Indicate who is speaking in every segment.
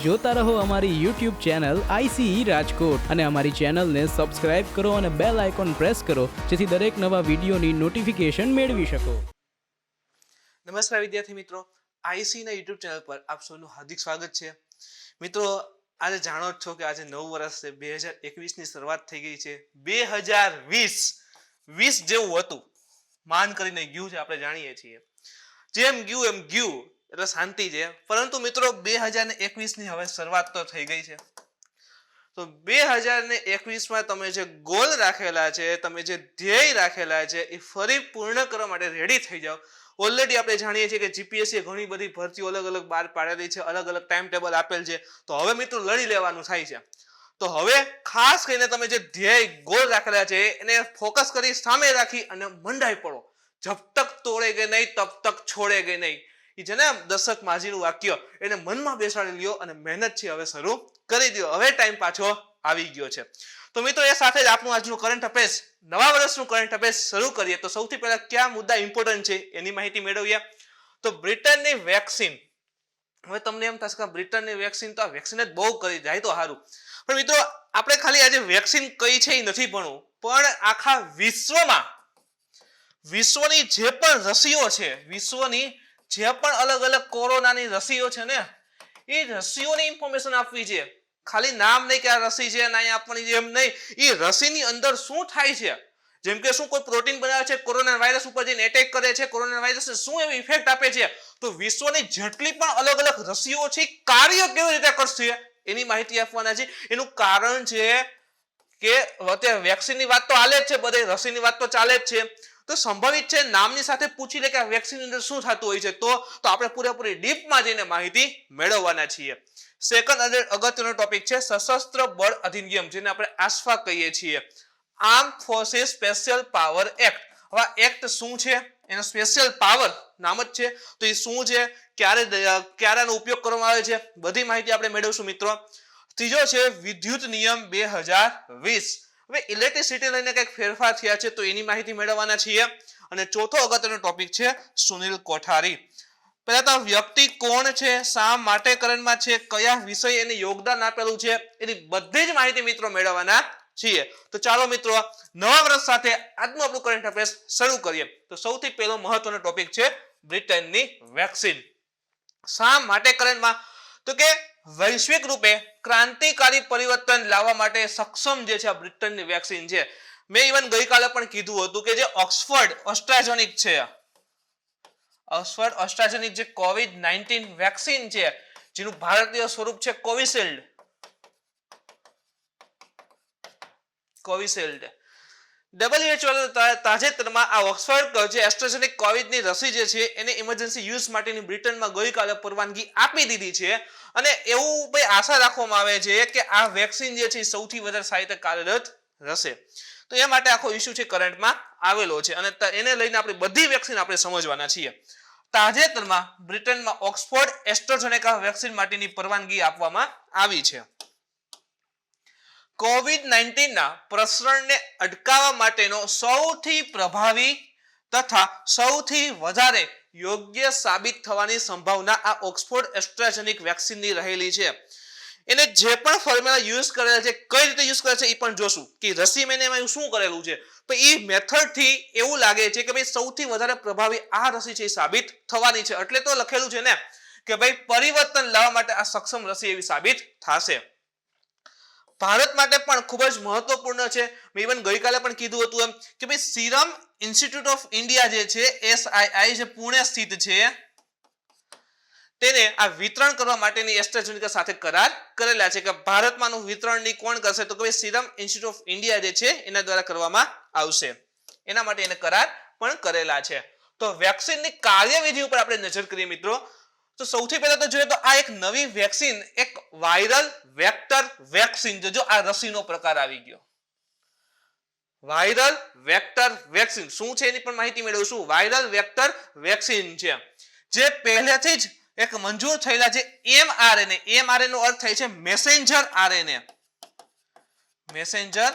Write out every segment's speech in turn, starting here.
Speaker 1: જોતા રહો અમારી YouTube ચેનલ ICE રાજકોટ અને અમારી ચેનલને સબસ્ક્રાઇબ કરો અને બેલ આઇકોન પ્રેસ કરો જેથી દરેક નવા વિડીયોની નોટિફિકેશન મેળવી શકો.
Speaker 2: નમસ્કાર વિદ્યાર્થી મિત્રો, ICE ના YouTube ચેનલ પર આપ સૌનું હાર્દિક સ્વાગત છે. મિત્રો આજે જાણો જ છો કે આજે નવું વર્ષ છે, 2021 ની શરૂઆત થઈ ગઈ છે. 2020 જેવું હતું માન કરીને ગયું છે, આપણે જાણીએ છીએ. જેમ ગયું એમ ગયું એટલે શાંતિ છે. પરંતુ મિત્રો 2021 ની હવે શરૂઆત તો થઈ ગઈ છે. તો 2021 માં તમે જે ગોલ રાખેલા છે, તમે જે ધ્યેય રાખેલા છે એ ફરી પૂર્ણ કરવા માટે રેડી થઈ જાઓ. ઓલરેડી આપણે જાણીએ છીએ કે જીપીએસસી ઘણી બધી ભરતીઓ અલગ અલગ બહાર પાડેલી છે, અલગ અલગ ટાઈમ ટેબલ આપેલ છે. તો હવે મિત્રો લડી લેવાનું થાય છે. તો હવે ખાસ કરીને તમે જે ધ્યેય ગોલ રાખેલા છે એને ફોકસ કરી સામે રાખી અને મંડાઈ પડો. જબ તક તોડેગે નહીં તબ તક છોડેગે નહીં. એ છે ને દશક માજીનું વાક્ય, એને મનમાં બેસાડી લ્યો અને મહેનત છે હવે શરૂ કરી દો. હવે ટાઈમ પાછો આવી ગયો છે. તો મિત્રો એ સાથે જ આપણું આજનું કરંટ અફેર્સ, નવા વર્ષનું કરંટ અફેર્સ શરૂ કરીએ. તો સૌથી પહેલા કયા મુદ્દા ઇમ્પોર્ટન્ટ છે એની માહિતી મેળવીએ. તો બ્રિટનની વેક્સિન. હવે તમને એમ થશે કે બ્રિટનની વેક્સિન, તો આ વેક્સિન જ બહુ કરી જાય તો સારું. પણ મિત્રો આપણે ખાલી આજે વેક્સિન કઈ છે એ નથી ભણવું, પણ આખા વિશ્વની જે પણ રસીઓ છે, વિશ્વની જે પણ અલગ અલગ કોરોનાની રસીઓ છે ને, એ રસીઓની ઇન્ફોર્મેશન આપવી છે. ખાલી નામ નહીં કે આ રસી છે ના આપવાની જેમ નહીં, એ રસીની અંદર શું થાય છે, જેમ કે શું કોઈ પ્રોટીન બનાવે છે, કોરોના વાયરસ ઉપર જઈને એટેક કરે છે, કોરોના વાયરસ શું એવી ઇફેક્ટ આપે છે. તો વિશ્વની જેટલી પણ અલગ અલગ રસીઓ છે કાર્ય કેવી રીતે કરશે એની માહિતી આપવાના છે. એનું કારણ છે કે અત્યારે વેક્સિનની વાત તો હાલે જ છે, બધે રસીની વાત તો ચાલે જ છે. તો સંભવિત છે નામની સાથે પૂછી લે કે આ વેક્સિન અંદર શું થતું હોય છે, તો આપણે પૂરેપૂરી ડીપમાં જઈને માહિતી મેળવવાના છીએ. સેકન્ડ અગત્યનો ટોપિક છે સશસ્ત્ર બળ અધિનિયમ, જેને આપણે આસ્ફા કહીએ છીએ, arm forces special power act. હવે એક્ટ શું છે, એનો સ્પેશિયલ પાવર નામ જ છે, તો એ શું છે, ક્યારે આનો ઉપયોગ કરવામાં આવે છે, બધી માહિતી આપણે મેળવશું મિત્રો. ત્રીજો છે વિદ્યુત નિયમ 2020. હવે ઇલેક્ટ્રિસિટી લઈને કંઈક ફેરફાર થયા છે, તો એની માહિતી મેળવવાના છીએ. અને ચોથો અગત્યનો ટોપિક છે સુનિલ કોઠારી. પહેલા તો વ્યક્તિ કોણ છે, શા માટે કરંટમાં છે, કયા વિષય એને યોગદાન આપેલું છે, એની બધી જ માહિતી મિત્રો મેળવવાના છીએ. તો ચાલો મિત્રો નવા વર્ષ સાથે આજનું આપણું કરંટ અફેર્સ શરૂ કરીએ. તો સૌથી પહેલો મહત્વનો ટોપિક છે બ્રિટનની વેક્સિન. શા માટે કરંટમાં, તો કે વૈશ્વિક રૂપે ક્રાંતિકારી પરિવર્તન લાવવા માટે સક્ષમ જે છે આ બ્રિટનની વેક્સિન છે. મેં ઇવન ગઈકાલે પણ કીધું હતું કે જે ઓક્સફર્ડ એસ્ટ્રાઝેનિક છે, ઓક્સફર્ડ એસ્ટ્રાઝેનિક જે COVID-19 વેક્સિન છે, જેનું ભારતીય સ્વરૂપ છે કોવિશિલ્ડ. WHO તાજેતરમાં આ ઓક્સફર્ડ જે એસ્ટ્રાઝેનિક કોવિડની રસી જે છે એને ઇમરજન્સી યુઝ માટેની બ્રિટનમાં ગઈકાલે પરવાનગી આપી દીધી છે. અને એવું ભાઈ આશા રાખવામાં આવે છે કે આ વેક્સિન જે છે સૌથી વધારે સારી રીતે કાર્યરત રહેશે. તો એ માટે આખો ઇશ્યુ છે કરંટમાં આવેલો છે, અને એને લઈને આપણે બધી વેક્સિન આપણે સમજવાના છીએ. તાજેતરમાં બ્રિટનમાં ઓક્સફર્ડ એસ્ટ્રાઝેનેકા વેક્સિન માટેની પરવાનગી આપવામાં આવી છે. COVID-19 ના પ્રસરણને અટકાવવા માટેનો સૌથી પ્રભાવી તથા સૌથી વધારે યોગ્ય સાબિત થવાની સંભાવના આ ઓક્સફર્ડ એસ્ટ્રાઝેનિક વેક્સિનની રહેલી છે. એને જે પણ ફોર્મ્યુલા યુઝ કરેલા છે, કઈ રીતે યુઝ કરે છે એ પણ જોશું કે રસી મેં એમાં શું કરેલું છે. તો એ મેથડ થી એવું લાગે છે કે ભાઈ સૌથી વધારે પ્રભાવી આ રસી છે એ સાબિત થવાની છે. એટલે તો લખેલું છે ને કે ભાઈ પરિવર્તન લાવવા માટે આ સક્ષમ રસી એવી સાબિત થશે. ભારત માટે પણ ખૂબ જ મહત્વપૂર્ણ છે. મેં ઇવન ગઈકાલે પણ કીધું હતું એમ કે ભાઈ સીરમ ઇન્સ્ટિટ્યૂટ ઓફ ઇન્ડિયા જે છે SII જે પુણે સ્થિત છે, તેને આ વિતરણ કરવા માટેની એસ્ટ્રાઝેનેકા સાથે કરાર કરેલા છે. કે ભારતમાંનું વિતરણની કોણ કરશે, તો કે સીરમ ઇન્સ્ટિટ્યૂટ ઓફ ઇન્ડિયા જે છે એના દ્વારા કરવામાં આવશે. એના માટે એને કરાર પણ કરેલા છે. તો વેક્સિનની કાર્યવિધિ ઉપર આપણે નજર કરીએ મિત્રો. તો સૌથી પહેલા તો જોઈએ તો આ એક નવી વેક્સિન, એક વાયરલ વેક્ટર વેક્સિન, જો આ રસીનો પ્રકાર આવી ગયો. વાયરલ વેક્ટર વેક્સિન શું છે એની પણ માહિતી મેળવશું. વાયરલ વેક્ટર વેક્સિન છે જે પહેલેથી જ એક મંજૂર થયેલા છે mRNA. mRNA નો અર્થ થાય છે messenger RNA. Messenger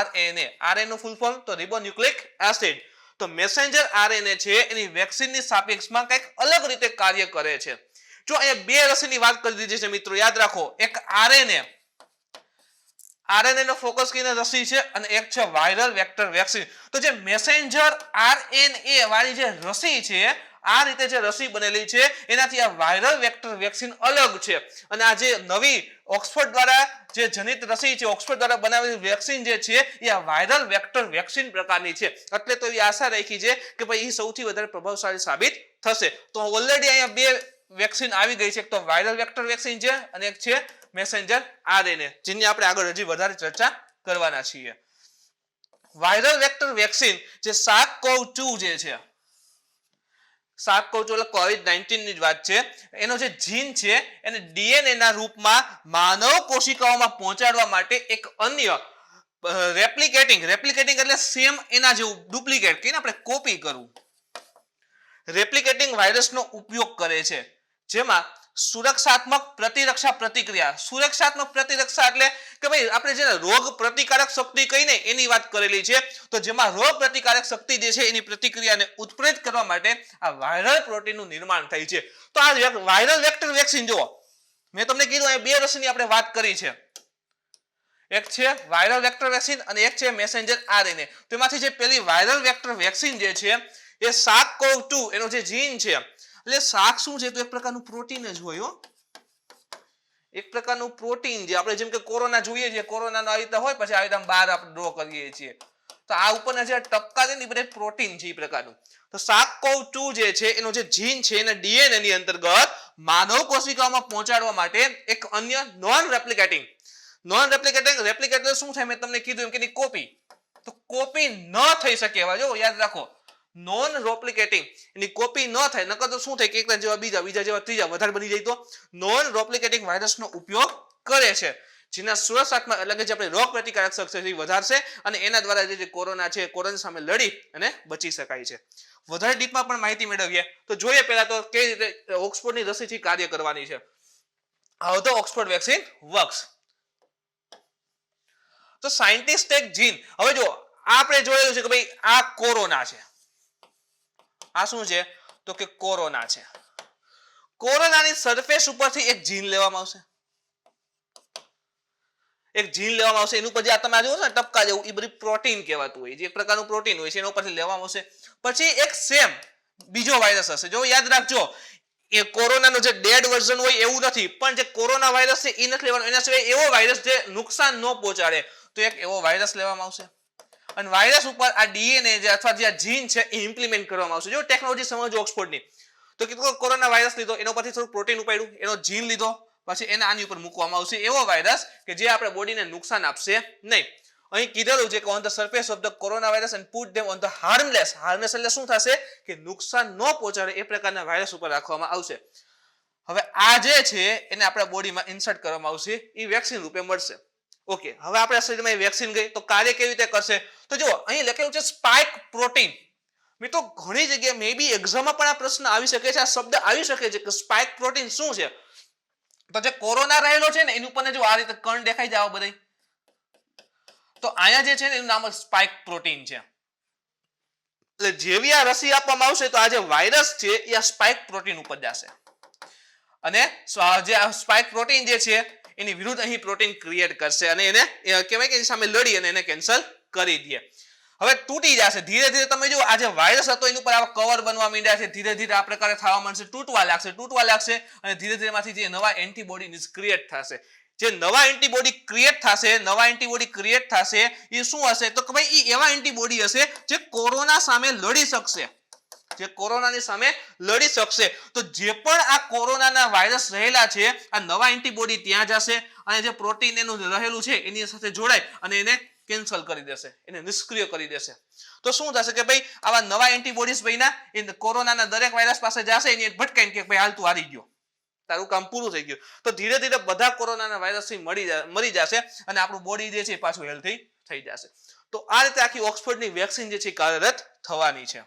Speaker 2: RNA, RNA નું ફૂલ ફોર્મ તો રિબોન્યુક્લિક એસિડ. તો મેસેન્જર RNA છે એની વેક્સિનની સાપેક્ષમાં કંઈક અલગ રીતે કાર્ય કરે છે. જો અહીંયા બે રસીની વાત કરી દીધી છે મિત્રો, યાદ રાખો, એક આરએનએ નો ફોકસ કરીને રસી છે અને એક છે વાયરલ વેક્ટર વેક્સિન. તો જે મેસેન્જર આરએનએ વાળી જે રસી છે, આ રીતે જે રસી બનેલી છે એનાથી આ વાયરલ વેક્ટર વેક્સિન અલગ છે. અને આ જે નવી ઓક્સફર્ડ દ્વારા જે જનિત રસી છે, ઓક્સફર્ડ દ્વારા બનાવેલી વેક્સિન જે છે એ આ વાયરલ વેક્ટર વેક્સિન પ્રકારની છે. એટલે તો એવી આશા રાખી છે કે ભાઈ એ સૌથી વધારે પ્રભાવશાળી સાબિત થશે. તો ઓલરેડી અહીંયા બે વેક્સિન આવી ગઈ છે, એક તો વાયરલ વેક્ટર વેક્સિન છે અને એક છે મેસેન્જર આરએનએ, જેની આપણે આગળ હજી વધારે ચર્ચા કરવાના છીએ. વાયરલ વેક્ટર વેક્સિન જે SARS-CoV-2 જે છે, SARS-CoV-2 એટલે કોવિડ-19 ની જ વાત છે, એનો જે જીન છે એને ડીએનએ ના રૂપમાં માનવ કોશિકાઓમાં પહોંચાડવા માટે એક અન્ય રેપ્લિકેટિંગ એટલે સેમ એના જેવું ડુપ્લિકેટ કહીને આપણે કોપી કરવું, રેપ્લિકેટિંગ વાયરસનો ઉપયોગ કરે છે, જેમાં સુરક્ષાત્મક પ્રતિરક્ષા પ્રતિક્રિયા, સુરક્ષાત્મક પ્રતિરક્ષા એટલે કે ભાઈ આપણે જે રોગ પ્રતિકારક શક્તિ કહીને એની વાત કરેલી છે. તો જેમાં રોગ પ્રતિકારક શક્તિ જે છે એની પ્રતિક્રિયાને ઉત્પ્રેરિત કરવા માટે આ વાયરલ પ્રોટીનનું નિર્માણ થાય છે. તો આ વાયરલ વેક્ટર વેક્સિન જુઓ, મેં તમને કીધું એ બે રસીની આપણે વાત કરી છે, એક છે વાયરલ વેક્ટર વેક્સિન અને એક છે મેસેન્જર આરએનએ. તેમાંથી જે પેલી વાયરલ વેક્ટર વેક્સિન જે છે એ SARS-CoV-2 એનો જે જીન છે, એટલે શાક શું છે તો એક પ્રકારનું પ્રોટીન જ હોય હો, એક પ્રકારનું પ્રોટીન. જે આપણે જેમ કે કોરોના જોઈએ છીએ, કોરોનાનો આવી રીતે હોય, પછી આવી રીતે બહાર આપણે ડ્રો કરીએ છીએ, તો આ ઉપરના જે ટપકા છે ને એ બધા પ્રોટીન છે એ પ્રકારનું. તો SARS-CoV-2 જે છે એનો જે જીન છે એને ડીએનએ ની અંતર્ગત માનવ કોશિકાઓમાં પહોંચાડવા માટે એક અન્ય નોન રેપ્લિકેટિંગ શું થાય મેં તમને કીધું એમ કે એની કોપી, તો કોપી ન થઈ શકે એવા, જો યાદ રાખો, નોન રેપ્લિકેટિંગ, એની કોપી ન થાય, નકર તો શું થાય કે એકના જેવા બીજા જેવા ત્રીજા વધારે બની જાય. તો નોન રેપ્લિકેટિંગ વાયરસનો ઉપયોગ કરે છે, જેના સુરક્ષાત્મક એટલે કે જે આપણે રોગ પ્રતિકારક શક્તિ વધારશે અને એના દ્વારા જે કોરોના છે, કોરોના સામે લડી અને બચી શકાય છે. વધારે ડીપમાં પણ માહિતી મેળવીએ તો જોઈએ પહેલા તો કેવી રીતે ઓક્સફોર્ડની રસીથી કાર્ય કરવાની છે. How the Oxford vaccine works. તો સાયન્ટિસ્ટ એક જીન, હવે જો આપણે જોયેલું છે કે ભાઈ આ કોરોના છે, આ શું છે તો કે કોરોના છે. કોરોનાની સરફેસ ઉપરથી એક જીન લેવામાં આવશે, એનું પછી આ તમે જોવો છો ને ટપકા જેવું, એ બધી પ્રોટીન કહેવાતું હોય, જે એક પ્રકારનું પ્રોટીન હોય છે એના ઉપરથી લેવામાં આવશે. પછી એક સેમ બીજો વાયરસ હશે, જો યાદ રાખજો એ કોરોનાનો જે ડેડ વર્ઝન હોય એવું નથી, પણ જે કોરોના વાયરસ છે એ નથી લેવાનો, એના સિવાય એવો વાયરસ જે નુકસાન ન પહોંચાડે, તો એક એવો વાયરસ લેવામાં આવશે અને વાયરસ ઉપર આ ડીએનએ જે અથવા જે જીન છે એ ઇમ્પ્લિમેન્ટ કરવામાં આવશે. જો ટેકનોલોજી સમજો ઓક્સફોર્ડની, તો કીધું કોરોના વાયરસ લીધો, એના પરથી થોડું પ્રોટીન ઉપાડ્યું, એનો જીન લીધો, પછી એને આની ઉપર મૂકવામાં આવશે એવો વાયરસ કે જે આપણે બોડીને નુકસાન આપશે નહીં. અહીં કીધેલું છે કે on the surface of the corona virus and put them on the harmless એટલે શું થશે કે નુકસાન ન પહોંચાડે એ પ્રકારના વાયરસ ઉપર રાખવામાં આવશે. હવે આ જે છે એને આપણા બોડીમાં ઇન્સર્ટ કરવામાં આવશે, એ વેક્સિન રૂપે મળશે. ઓકે, હવે આપણા શરીરમાં એ વેક્સિન ગઈ તો કાર્ય કેવી રીતે કરશે તો જો અહીં લખેલું છે સ્પાઇક પ્રોટીન. મિત્રો ઘણી જગ્યાએ મે બી એક્ઝામમાં પણ આ પ્રશ્ન આવી શકે છે, આ શબ્દ આવી શકે છે કે સ્પાઇક પ્રોટીન શું છે. તો જે કોરોના રહેલો છે ને એની ઉપર જો આ રીતે કણ દેખાઈ જાય બધા, તો અહીંયા જે છે ને એનું નામ સ્પાઇક પ્રોટીન છે. એટલે જેવી આ રસી આપવામાં આવશે તો આ જે વાયરસ છે એ આ સ્પાઇક પ્રોટીન ઉપર જશે અને જે આ સ્પાઇક પ્રોટીન જે છે એની વિરુદ્ધ અહીં પ્રોટીન ક્રિએટ કરશે અને એને કહેવાય કે એની સામે લડી અને એને કેન્સલ કરી દે. હવે તૂટી જશે ધીરે ધીરે. તમે જો આ જે વાયરસ હતો એની ઉપર આવા કવર બનવા માંડ્યા છે, ધીરે ધીરે આ પ્રકારે થવા માંડશે, તૂટવા લાગશે અને ધીરે ધીરે માંથી જે નવા એન્ટીબોડી ક્રિએટ થશે. જે નવા એન્ટીબોડી ક્રિએટ થશે એ શું હશે તો કે ભાઈ એ એવા એન્ટીબોડી હશે જે કોરોના સામે લડી શકશે, તો જે પણ આ કોરોનાના વાયરસ રહેલા છે આ નવા એન્ટીબોડી ત્યાં જશે અને જે પ્રોટીન એનું રહેલું છે એની સાથે જોડાય અને એને કેન્સલ કરી દેશે, એને નિષ્ક્રિય કરી દેશે. તો શું થશે કે ભાઈ આવા નવા એન્ટીબોડીઝ બન્યા એ કોરોનાના દરેક વાયરસ પાસે જશે, એની ભટકાઈને કે ભાઈ હાલ તું હારી ગયો, તારું કામ પૂરું થઈ ગયું. તો ધીરે ધીરે બધા કોરોનાના વાયરસથી મરી જશે અને આપણું બોડી જે છે એ પાછું હેલ્ધી થઈ જશે. તો આ રીતે આખી ઓક્સફોર્ડની વેક્સિન જે છે કાર્યરત થવાની છે.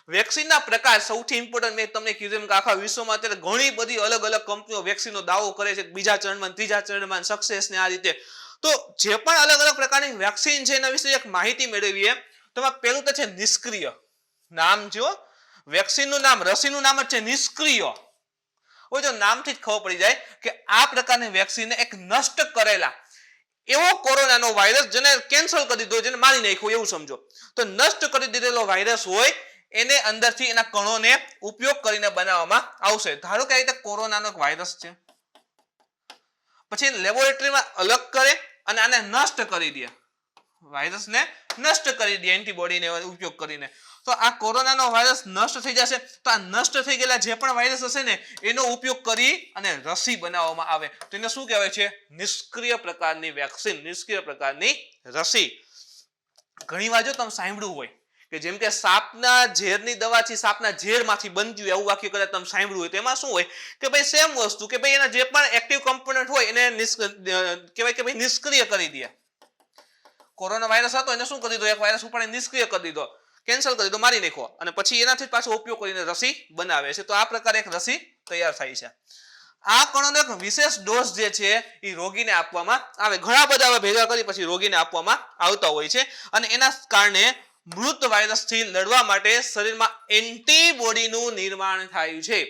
Speaker 2: વેક્સિનના પ્રકાર સૌથી ઇમ્પોર્ટન્ટ મેં તમને કીધું કે આખા વિશ્વમાં અત્યારે ઘણી બધી અલગ અલગ કંપનીઓ વેક્સિનનો દાવો કરે છે, બીજા ચરણમાં, ત્રીજા ચરણમાં સક્સેસ ને આ રીતે. તો જે પણ અલગ અલગ પ્રકારની વેક્સિન છે એના વિશે એક માહિતી મેળવીએ તો પહેલું તો છે નિષ્ક્રિય. નામ જો વેક્સિનનું નામ, રસીનું નામ જ છે નિષ્ક્રિય. હવે જો નામથી જ ખબર પડી જાય કે આ પ્રકારની વેક્સિનને એક નષ્ટ કરેલા એવો કોરોનાનો વાયરસ જેને કેન્સલ કરી દીધો, જેને મારી નાખ્યો એવું સમજો. તો નષ્ટ કરી દીધેલો વાયરસ હોય એને અંદરથી એના કણોને ઉપયોગ કરીને બનાવવામાં આવશે. ધારો કે આ રીતે કોરોનાનો એક વાયરસ છે, પછી લેબોરેટરીમાં અલગ કરે અને આને નષ્ટ કરી દે, વાયરસને નષ્ટ કરી દે એન્ટીબોડીને ઉપયોગ કરીને. તો આ કોરોનાનો વાયરસ નષ્ટ થઈ જશે. તો આ નષ્ટ થઈ ગયેલા જે પણ વાયરસ હશે ને એનો ઉપયોગ કરી અને રસી બનાવવામાં આવે. તો એને શું કહેવાય છે? નિષ્ક્રિય પ્રકારની વેક્સિન, નિષ્ક્રિય પ્રકારની રસી. ઘણી વાર જો તમે સાંભળ્યું હોય કે જેમ કે સાપના ઝેરની દવાથી સાપના ઝેરમાંથી બનતી હોય, એવું વાક્ય કદાચ તમે સાંભળ્યું હોય. તો એમાં શું હોય કે ભાઈ સેમ વસ્તુ કે ભાઈ એના જે પણ એક્ટિવ કમ્પોનન્ટ હોય એને કહેવાય કે ભાઈ નિષ્ક્રિય કરી દે. કોરોના વાયરસ હતો એને શું કરી દીધો? એક વાયરસ ઉપર નિષ્ક્રિય કરી દીધો, કેન્સલ કરી દીધો, મારી નાખો, અને પછી એનાથી પાછો ઉપયોગ કરીને રસી બનાવે છે. તો આ પ્રકારે એક રસી તૈયાર થાય છે. આ કણોનો એક વિશેષ ડોઝ જે છે એ રોગીને આપવામાં આવે. ઘણા બધા ભેગા કરી પછી રોગીને આપવામાં આવતા હોય છે અને એના કારણે મૃત વાયરસથી લડવા માટે શરીરમાં એન્ટીબોડીનું નિર્માણ થાય છે.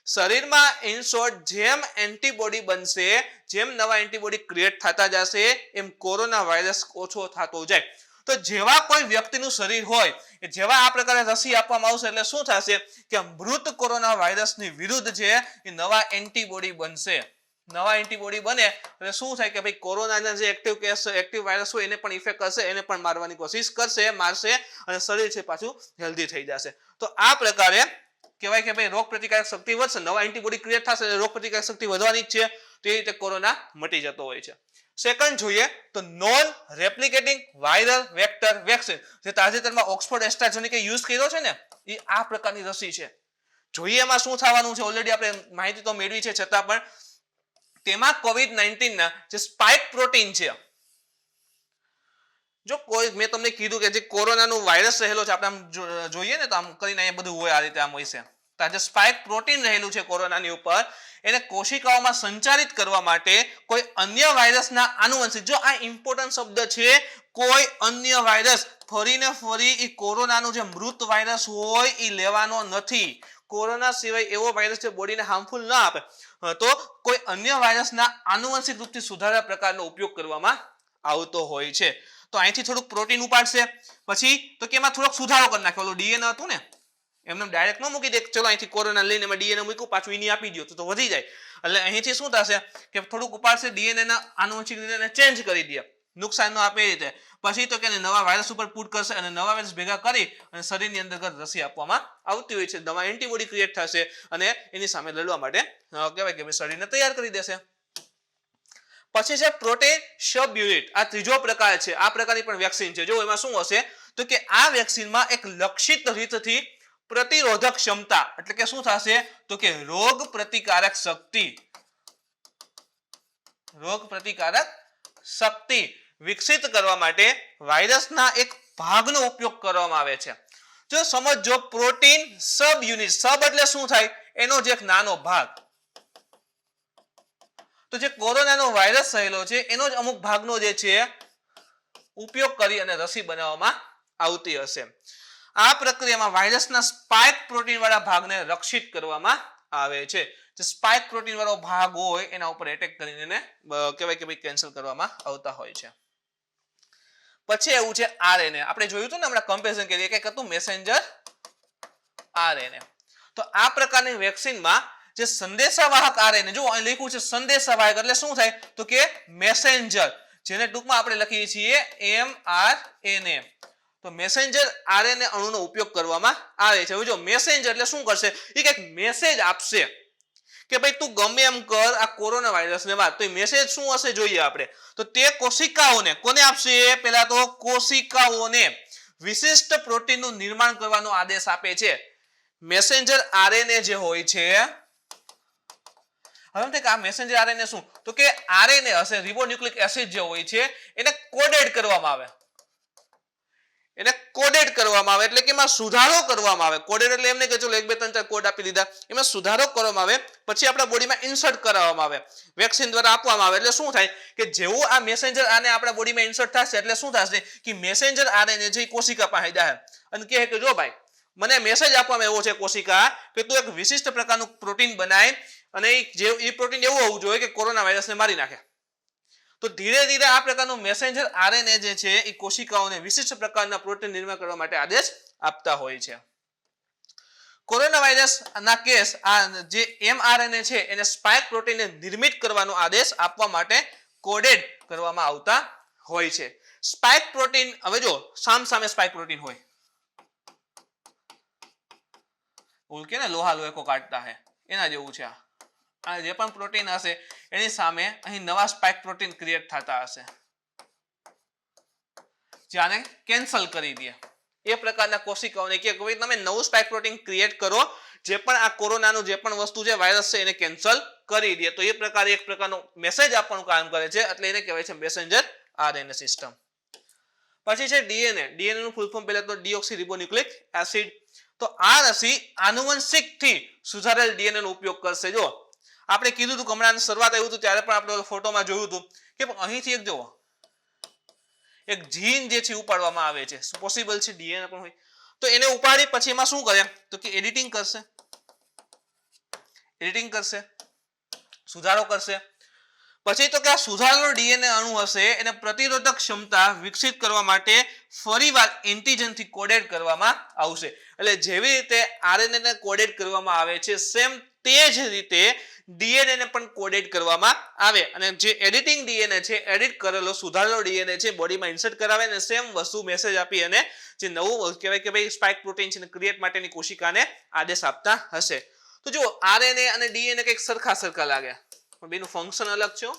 Speaker 2: શરીરમાં ઇન શોર્ટ જેમ એન્ટીબોડી બનશે, જેમ નવા એન્ટીબોડી ક્રિએટ થતા જશે એમ કોરોના વાયરસ ઓછો થતો જાય. તો જેવા કોઈ વ્યક્તિનું શરીર હોય કે જેવા આ પ્રકારે રસી આપવામાં આવશે એટલે શું થશે કે મૃત કોરોના વાયરસની વિરુદ્ધ છે એ નવા એન્ટીબોડી બનશે. નવા એન્ટીબોડી બને એટલે શું થાય કે ભાઈ કોરોનાના જે એક્ટિવ વાયરસ હોય એને પણ ઇફેક્ટ કરશે, એને પણ મારવાની કોશિશ કરશે, મારશે અને શરીર છે પાછું હેલ્ધી થઈ જશે. તો આ પ્રકારે કહેવાય કે ભાઈ રોગ પ્રતિકારક શક્તિ વધશે, નવા એન્ટીબોડી ક્રિએટ થશે એટલે રોગ પ્રતિકારક શક્તિ વધવાની જ છે. તો એ રીતે કોરોના મટી જતો હોય છે. સેકન્ડ જોઈએ તો નોન રેપ્લિકેટિંગ વાયરલ વેક્ટર વેક્સિન, જે તાજેતરમાં ઓક્સફોર્ડ એસ્ટ્રાઝેનેકા યુઝ કર્યો છે ને એ આ પ્રકારની રસી છે. જોઈએ એમાં શું થવાનું છે, ઓલરેડી આપણે માહિતી તો મેળવી છે, છતાં પણ તેમાં કોવિડ-19 ના જે સ્પાઇક પ્રોટીન છે, જો કોઈ મેં તમને કીધું કે જે કોરોનાનો વાયરસ રહેલો છે, આપણે આમ જોઈએ ને તો આમ કરીને અહીંયા બધું હોય, આ રીતે આમ હોય છે. તો જે સ્પાઇક પ્રોટીન રહેલું છે કોરોનાની ઉપર, એને કોશિકાઓમાં સંચારિત કરવા માટે કોઈ અન્ય વાયરસના આનુવંશિક, જો આ ઇમ્પોર્ટન્ટ શબ્દ છે, કોઈ અન્ય વાયરસ ફરીને ફરી એ કોરોનાનું જે મૃત વાયરસ હોય એ લેવાનો નથી. કોરોના સિવાય એવો વાયરસ જે બોડીને હાર્મફુલ ના આપે, તો કોઈ અન્ય વાયરસના આનુવંશિક રૂપથી સુધારેલા પ્રકારનો ઉપયોગ કરવામાં આવતો હોય છે. તો અહીંથી થોડુંક પ્રોટીન ઉપાડશે, પછી તો કે એમાં થોડોક સુધારો કરી નાખ્યો. ઓલું ડીએનએ હતું ને એમને ડાયરેક્ટ ન મૂકી દે, ચલો અહીંથી કોરોના લઈને એમાં ડીએનએ મૂક્યું, પાછું એની આપી દો તો વધી જાય. એટલે અહીંથી શું થશે કે થોડુંક ઉપાડશે, ડીએનએ ના આનુવંશિક રીતે ચેન્જ કરી દે, નુકસાન ન આપે એ રીતે. પછી તો કે નવા વાયરસ ઉપર પુટ કરશે અને નવા વાયરસ ભેગા કરી અને શરીરની અંદર રસી આપવામાં આવતી હોય છે. નવા એન્ટીબોડી ક્રિએટ થશે અને એની સામે લડવા માટે કહેવાય કે શરીરને તૈયાર કરી દેશે. પછી છે પ્રોટીન સબ યુનિટ, આ ત્રીજો પ્રકાર છે. આ પ્રકારની પણ વેક્સિન છે. જો એમાં શું હશે તો કે આ વેક્સિનમાં એક લક્ષિત રીતથી પ્રતિરોધક ક્ષમતા, એટલે કે શું થશે તો કે રોગ પ્રતિકારક શક્તિ વિકસિત કરવા માટે વાયરસના એક ભાગનો ઉપયોગ કરવામાં આવે છે. જો સમજો પ્રોટીન સબ યુનિટ, સબ એટલે શું થાય, એનો જે એક નાનો ભાગ. તો જે કોરોનાનો વાયરસ રહેલો છે એનો જ અમુક ભાગનો જે છે ઉપયોગ કરી અને રસી બનાવવામાં આવતી હશે. આ પ્રક્રિયામાં વાયરસના સ્પાઇક પ્રોટીન વાળા ભાગને રક્ષિત કરવામાં આવે છે. જે સ્પાઇક પ્રોટીન વાળો ભાગ હોય એના ઉપર એટેક કરીને એને કહેવાય કે ભાઈ કેન્સલ કરવામાં આવતા હોય છે. પછી એવું છે આરએનએ. આપણે જોયું હતું ને હમણાં કમ્પેરિઝન કરીએ કે હતું મેસેન્જર આરએનએ. તો આ પ્રકારની વેક્સિનમાં જે સંદેશાવાહક આરએનએ, જો અહીં લખ્યું છે સંદેશાવાહક એટલે શું થાય તો કે મેસેન્જર, જેને ટૂંકમાં આપણે લખીએ છીએ mRNA. તો મેસેન્જર આરએનએ અણુનો ઉપયોગ કરવામાં આવે છે. હવે જો મેસેન્જર એટલે શું કરશે, એ કંઈક મેસેજ આપશે કે ભાઈ તું ગમે એમ કર આ કોરોના વાયરસને વાત. તો એ મેસેજ શું હશે જોઈએ આપણે. તો તે કોશિકાઓને કોને આપશે, પહેલા તો કોશિકાઓને વિશિષ્ટ પ્રોટીનનું નિર્માણ કરવાનો આદેશ આપે છે. મેસેન્જર આરએનએ જે હોય છે, હવે આ મેસેન્જર આરએનએ શું તો કે આરએનએ હશે, રિબોન્યુક્લિક એસિડ જે હોય છે એને કોડેડ કરવામાં આવે. એને કોડેડ કરવામાં આવે એટલે કે એમાં સુધારો કરવામાં આવે. કોડેડ એટલે એમને કે ચલો 1 2 3 4 કોડ આપી દીધા, એમાં સુધારો કરવામાં આવે, પછી આપણા બોડીમાં ઇન્સર્ટ કરવામાં આવે, વેક્સિન દ્વારા આપવામાં આવે. એટલે શું થાય કે જેવું આ મેસેન્જર આરએનએ આપણા બોડીમાં ઇન્સર્ટ થશે એટલે શું થશે કે મેસેન્જર આરએનએ જે કોશિકા પાસે જાય અને કહે કે જો ભાઈ મને મેસેજ આપવામાં આવ્યો છે કોશિકા કે તું એક વિશિષ્ટ પ્રકારનું પ્રોટીન બનાય અને એ પ્રોટીન એવું હોવું જોઈએ કે કોરોના વાયરસને મારી નાખે. તો ધીરે ધીરે આ પ્રકારનું મેસેન્જર આરએનએ જે છે એ કોશિકાઓને વિશિષ્ટ પ્રકારના પ્રોટીન નિર્માણ કરવા માટે આદેશ આપતા હોય છે. કોરોના વાયરસના કેસ આ જે એમઆરએનએ છે એને સ્પાઇક પ્રોટીનને નિર્મિત કરવાનો આદેશ આપવા માટે કોડેડ કરવામાં આવતા હોય છે. સ્પાઇક પ્રોટીન, હવે જો સામે સ્પાઇક પ્રોટીન હોય, ઓલું કે ને લોહા લોહે કાટતા હે, એના જેવું છે આ જે પણ પ્રોટીન હશે એની સામે અહીં નવા સ્પાઇક પ્રોટીન ક્રિએટ થતા હશે જેને કેન્સલ કરી દે. એ પ્રકારના કોશિકાઓને કે તમે નવું સ્પાઇક પ્રોટીન ક્રિએટ કરો જે પણ આ કોરોનાનું જે પણ વસ્તુ છે વાયરસ છે એને કેન્સલ કરી દે. તો એ પ્રકારે એક પ્રકારનો મેસેજ આપવાનું કામ કરે છે, એટલે એને કહેવાય છે મેસેન્જર આરએનએ સિસ્ટમ. પછી છે ડીએનએ. ડીએનએ નું ફૂલ ફોર્મ પહેલા તો ડીઓક્સી રિબોન્યુક્લિક એસિડ. તો આ રસી આનુવંશિક થી સુધારેલ ડીએનએ નો ઉપયોગ કરશે. જો આપણે કીધું હતું હમણાં શરૂઆત આવ્યું હતું ત્યારે પણ આપણે ફોટોમાં જોયું હતું કે અહીંથી એક જુઓ એક જીન જે છે ઉપાડવામાં આવે છે. પોસિબલ છે ડીએનએ પણ હોય તો એને ઉપાડી પછી એમાં શું કરે તો કે એડિટિંગ કરશે, સુધારો કરશે. પછી તો કે આ સુધારેલો ડીએનએ અણુ હશે એને પ્રતિરોધક ક્ષમતા વિકસિત કરવા માટે ફરીવાર એન્ટીજન થી કોડેડ કરવામાં આવશે. એટલે જેવી રીતે આરએનએ ને કોડેડ કરવામાં આવે છે સેમ તે જ રીતે ડીએનએ ને પણ કોડેડ કરવામાં આવે અને જે એડિટિંગ ડીએનએ છે, એડિટ કરેલો સુધારેલો ડીએનએ છે બોડીમાં ઇન્સર્ટ કરાવે અને સેમ વસ્તુ મેસેજ આપી અને જે નવું કહેવાય કે ભાઈ સ્પાઇક પ્રોટીન છે ક્રિએટ માટેની કોશિકાને આદેશ આપતા હશે. તો જો આરએનએ અને ડીએનએ કંઈક સરખા લાગે પણ બેનું ફંક્શન અલગ છે.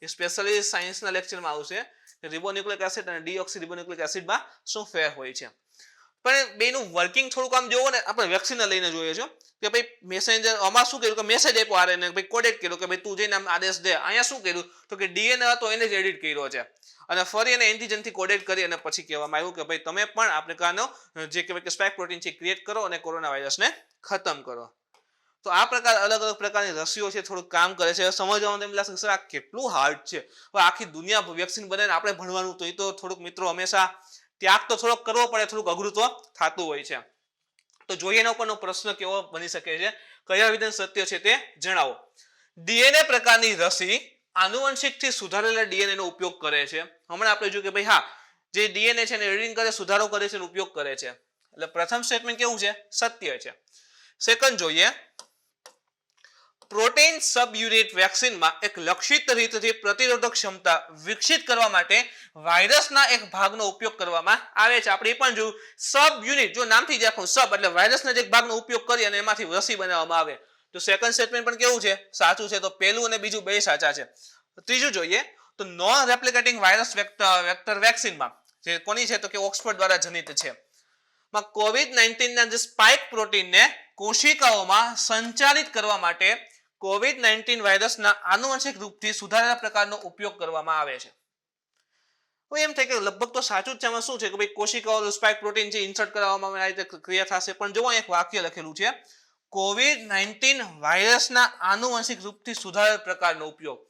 Speaker 2: એ સ્પેશિયલી સાયન્સના લેક્ચરમાં આવશે કે રિબોન્યુક્લિક એસિડ અને ડીઓક્સી રિબોન્યુક્લિક એસિડમાં શું ફેર હોય છે. પણ બેનું વર્કિંગ થોડુંક આમ જોવો ને આપણે વેક્સિન લઈને જોઈએ છે કે ભાઈ મેસેન્જર આમાં શું કર્યું કે મેસેજ આપ્યો આરએનએ ભાઈ કોડેડ કર્યો કે ભાઈ તું જઈને આમ આદેશ દે. અહીંયા શું કર્યું તો કે ડીએનએ હતો એને જ એડિટ કર્યો છે અને ફરી એને એન્ટીજન થી કોડેડ કરી અને પછી કહેવામાં આવ્યું કે ભાઈ તમે પણ આ પ્રકારનો જે કહેવાય કે સ્પાઇક પ્રોટીન છે ક્રિએટ કરો અને કોરોના વાયરસને ખતમ કરો. તો આ પ્રકાર અલગ પ્રકારની રસીઓ છે થોડું કામ કરે છે. સમજવામાં એમ લાગશે સર આ કેટલું હાર્ડ છે, આખી દુનિયા વેક્સિન બનાવીને આપણે ભણવાનું તો એ તો થોડુંક મિત્રો હંમેશા ત્યાગ તો થોડોક કરવો પડે, થોડુંક અઘરું તો થતું હોય છે. તો જોઈએ એના ઉપરનો પ્રશ્ન કેવો બની શકે છે, કયા વિધાન સત્ય છે તે જણાવો. ડીએનએ પ્રકારની રસી આનુવંશિક થી સુધારેલા ડીએનએ નો ઉપયોગ કરે છે. હમણાં આપણે જોયું કે ભાઈ હા જે ડીએનએ છે એને એડિટિંગ કરે, સુધારો કરે છે, ઉપયોગ કરે છે. એટલે પ્રથમ સ્ટેટમેન્ટ કેવું છે, સત્ય છે. સેકન્ડ જોઈએ પ્રોટીન સબ યુનિટ વેક્સિનમાં એક લક્ષિત રીતથી પ્રતિરોધક ક્ષમતા વિકસિત કરવા માટે વાયરસના એક ભાગનો ઉપયોગ કરવામાં આવે છે. આપણે એ પણ જોયું સબ યુનિટ, જો નામથી જ આખું સબ એટલે વાયરસના એક ભાગનો ઉપયોગ કરી અને એમાંથી રસી બનાવવામાં આવે. તો સેકન્ડ સ્ટેટમેન્ટ પણ કેવું છે, સાચું છે. તો પહેલું અને બીજું બે સાચા છે. ત્રીજું જોઈએ તો નોન રેપ્લિકેટિંગ વાયરસ વેક્ટર વેક્સિનમાં જે કોની છે તો કે ઓક્સફર્ડ દ્વારા જનિત છે. માં કોવિડ-19 ના જે સ્પાઇક પ્રોટીનને કોશિકાઓમાં સંચાલિત કરવા માટે કોવિડ-19 વાયરસના આનુવંશિક રૂપથી સુધારેલા પ્રકારનો ઉપયોગ કરવામાં આવે છે. તો એમ થાય કે લગભગ તો સાચું જ છે. આમાં શું છે કે ભાઈ કોશિકાઓ સ્પાઇક પ્રોટીન છે ઇન્સર્ટ કરવામાં આવે રીતે ક્રિયા થશે. પણ જો એક વાક્ય લખેલું છે કોવિડ-19 વાયરસના આનુવંશિક રૂપથી સુધારેલ પ્રકારનો ઉપયોગ.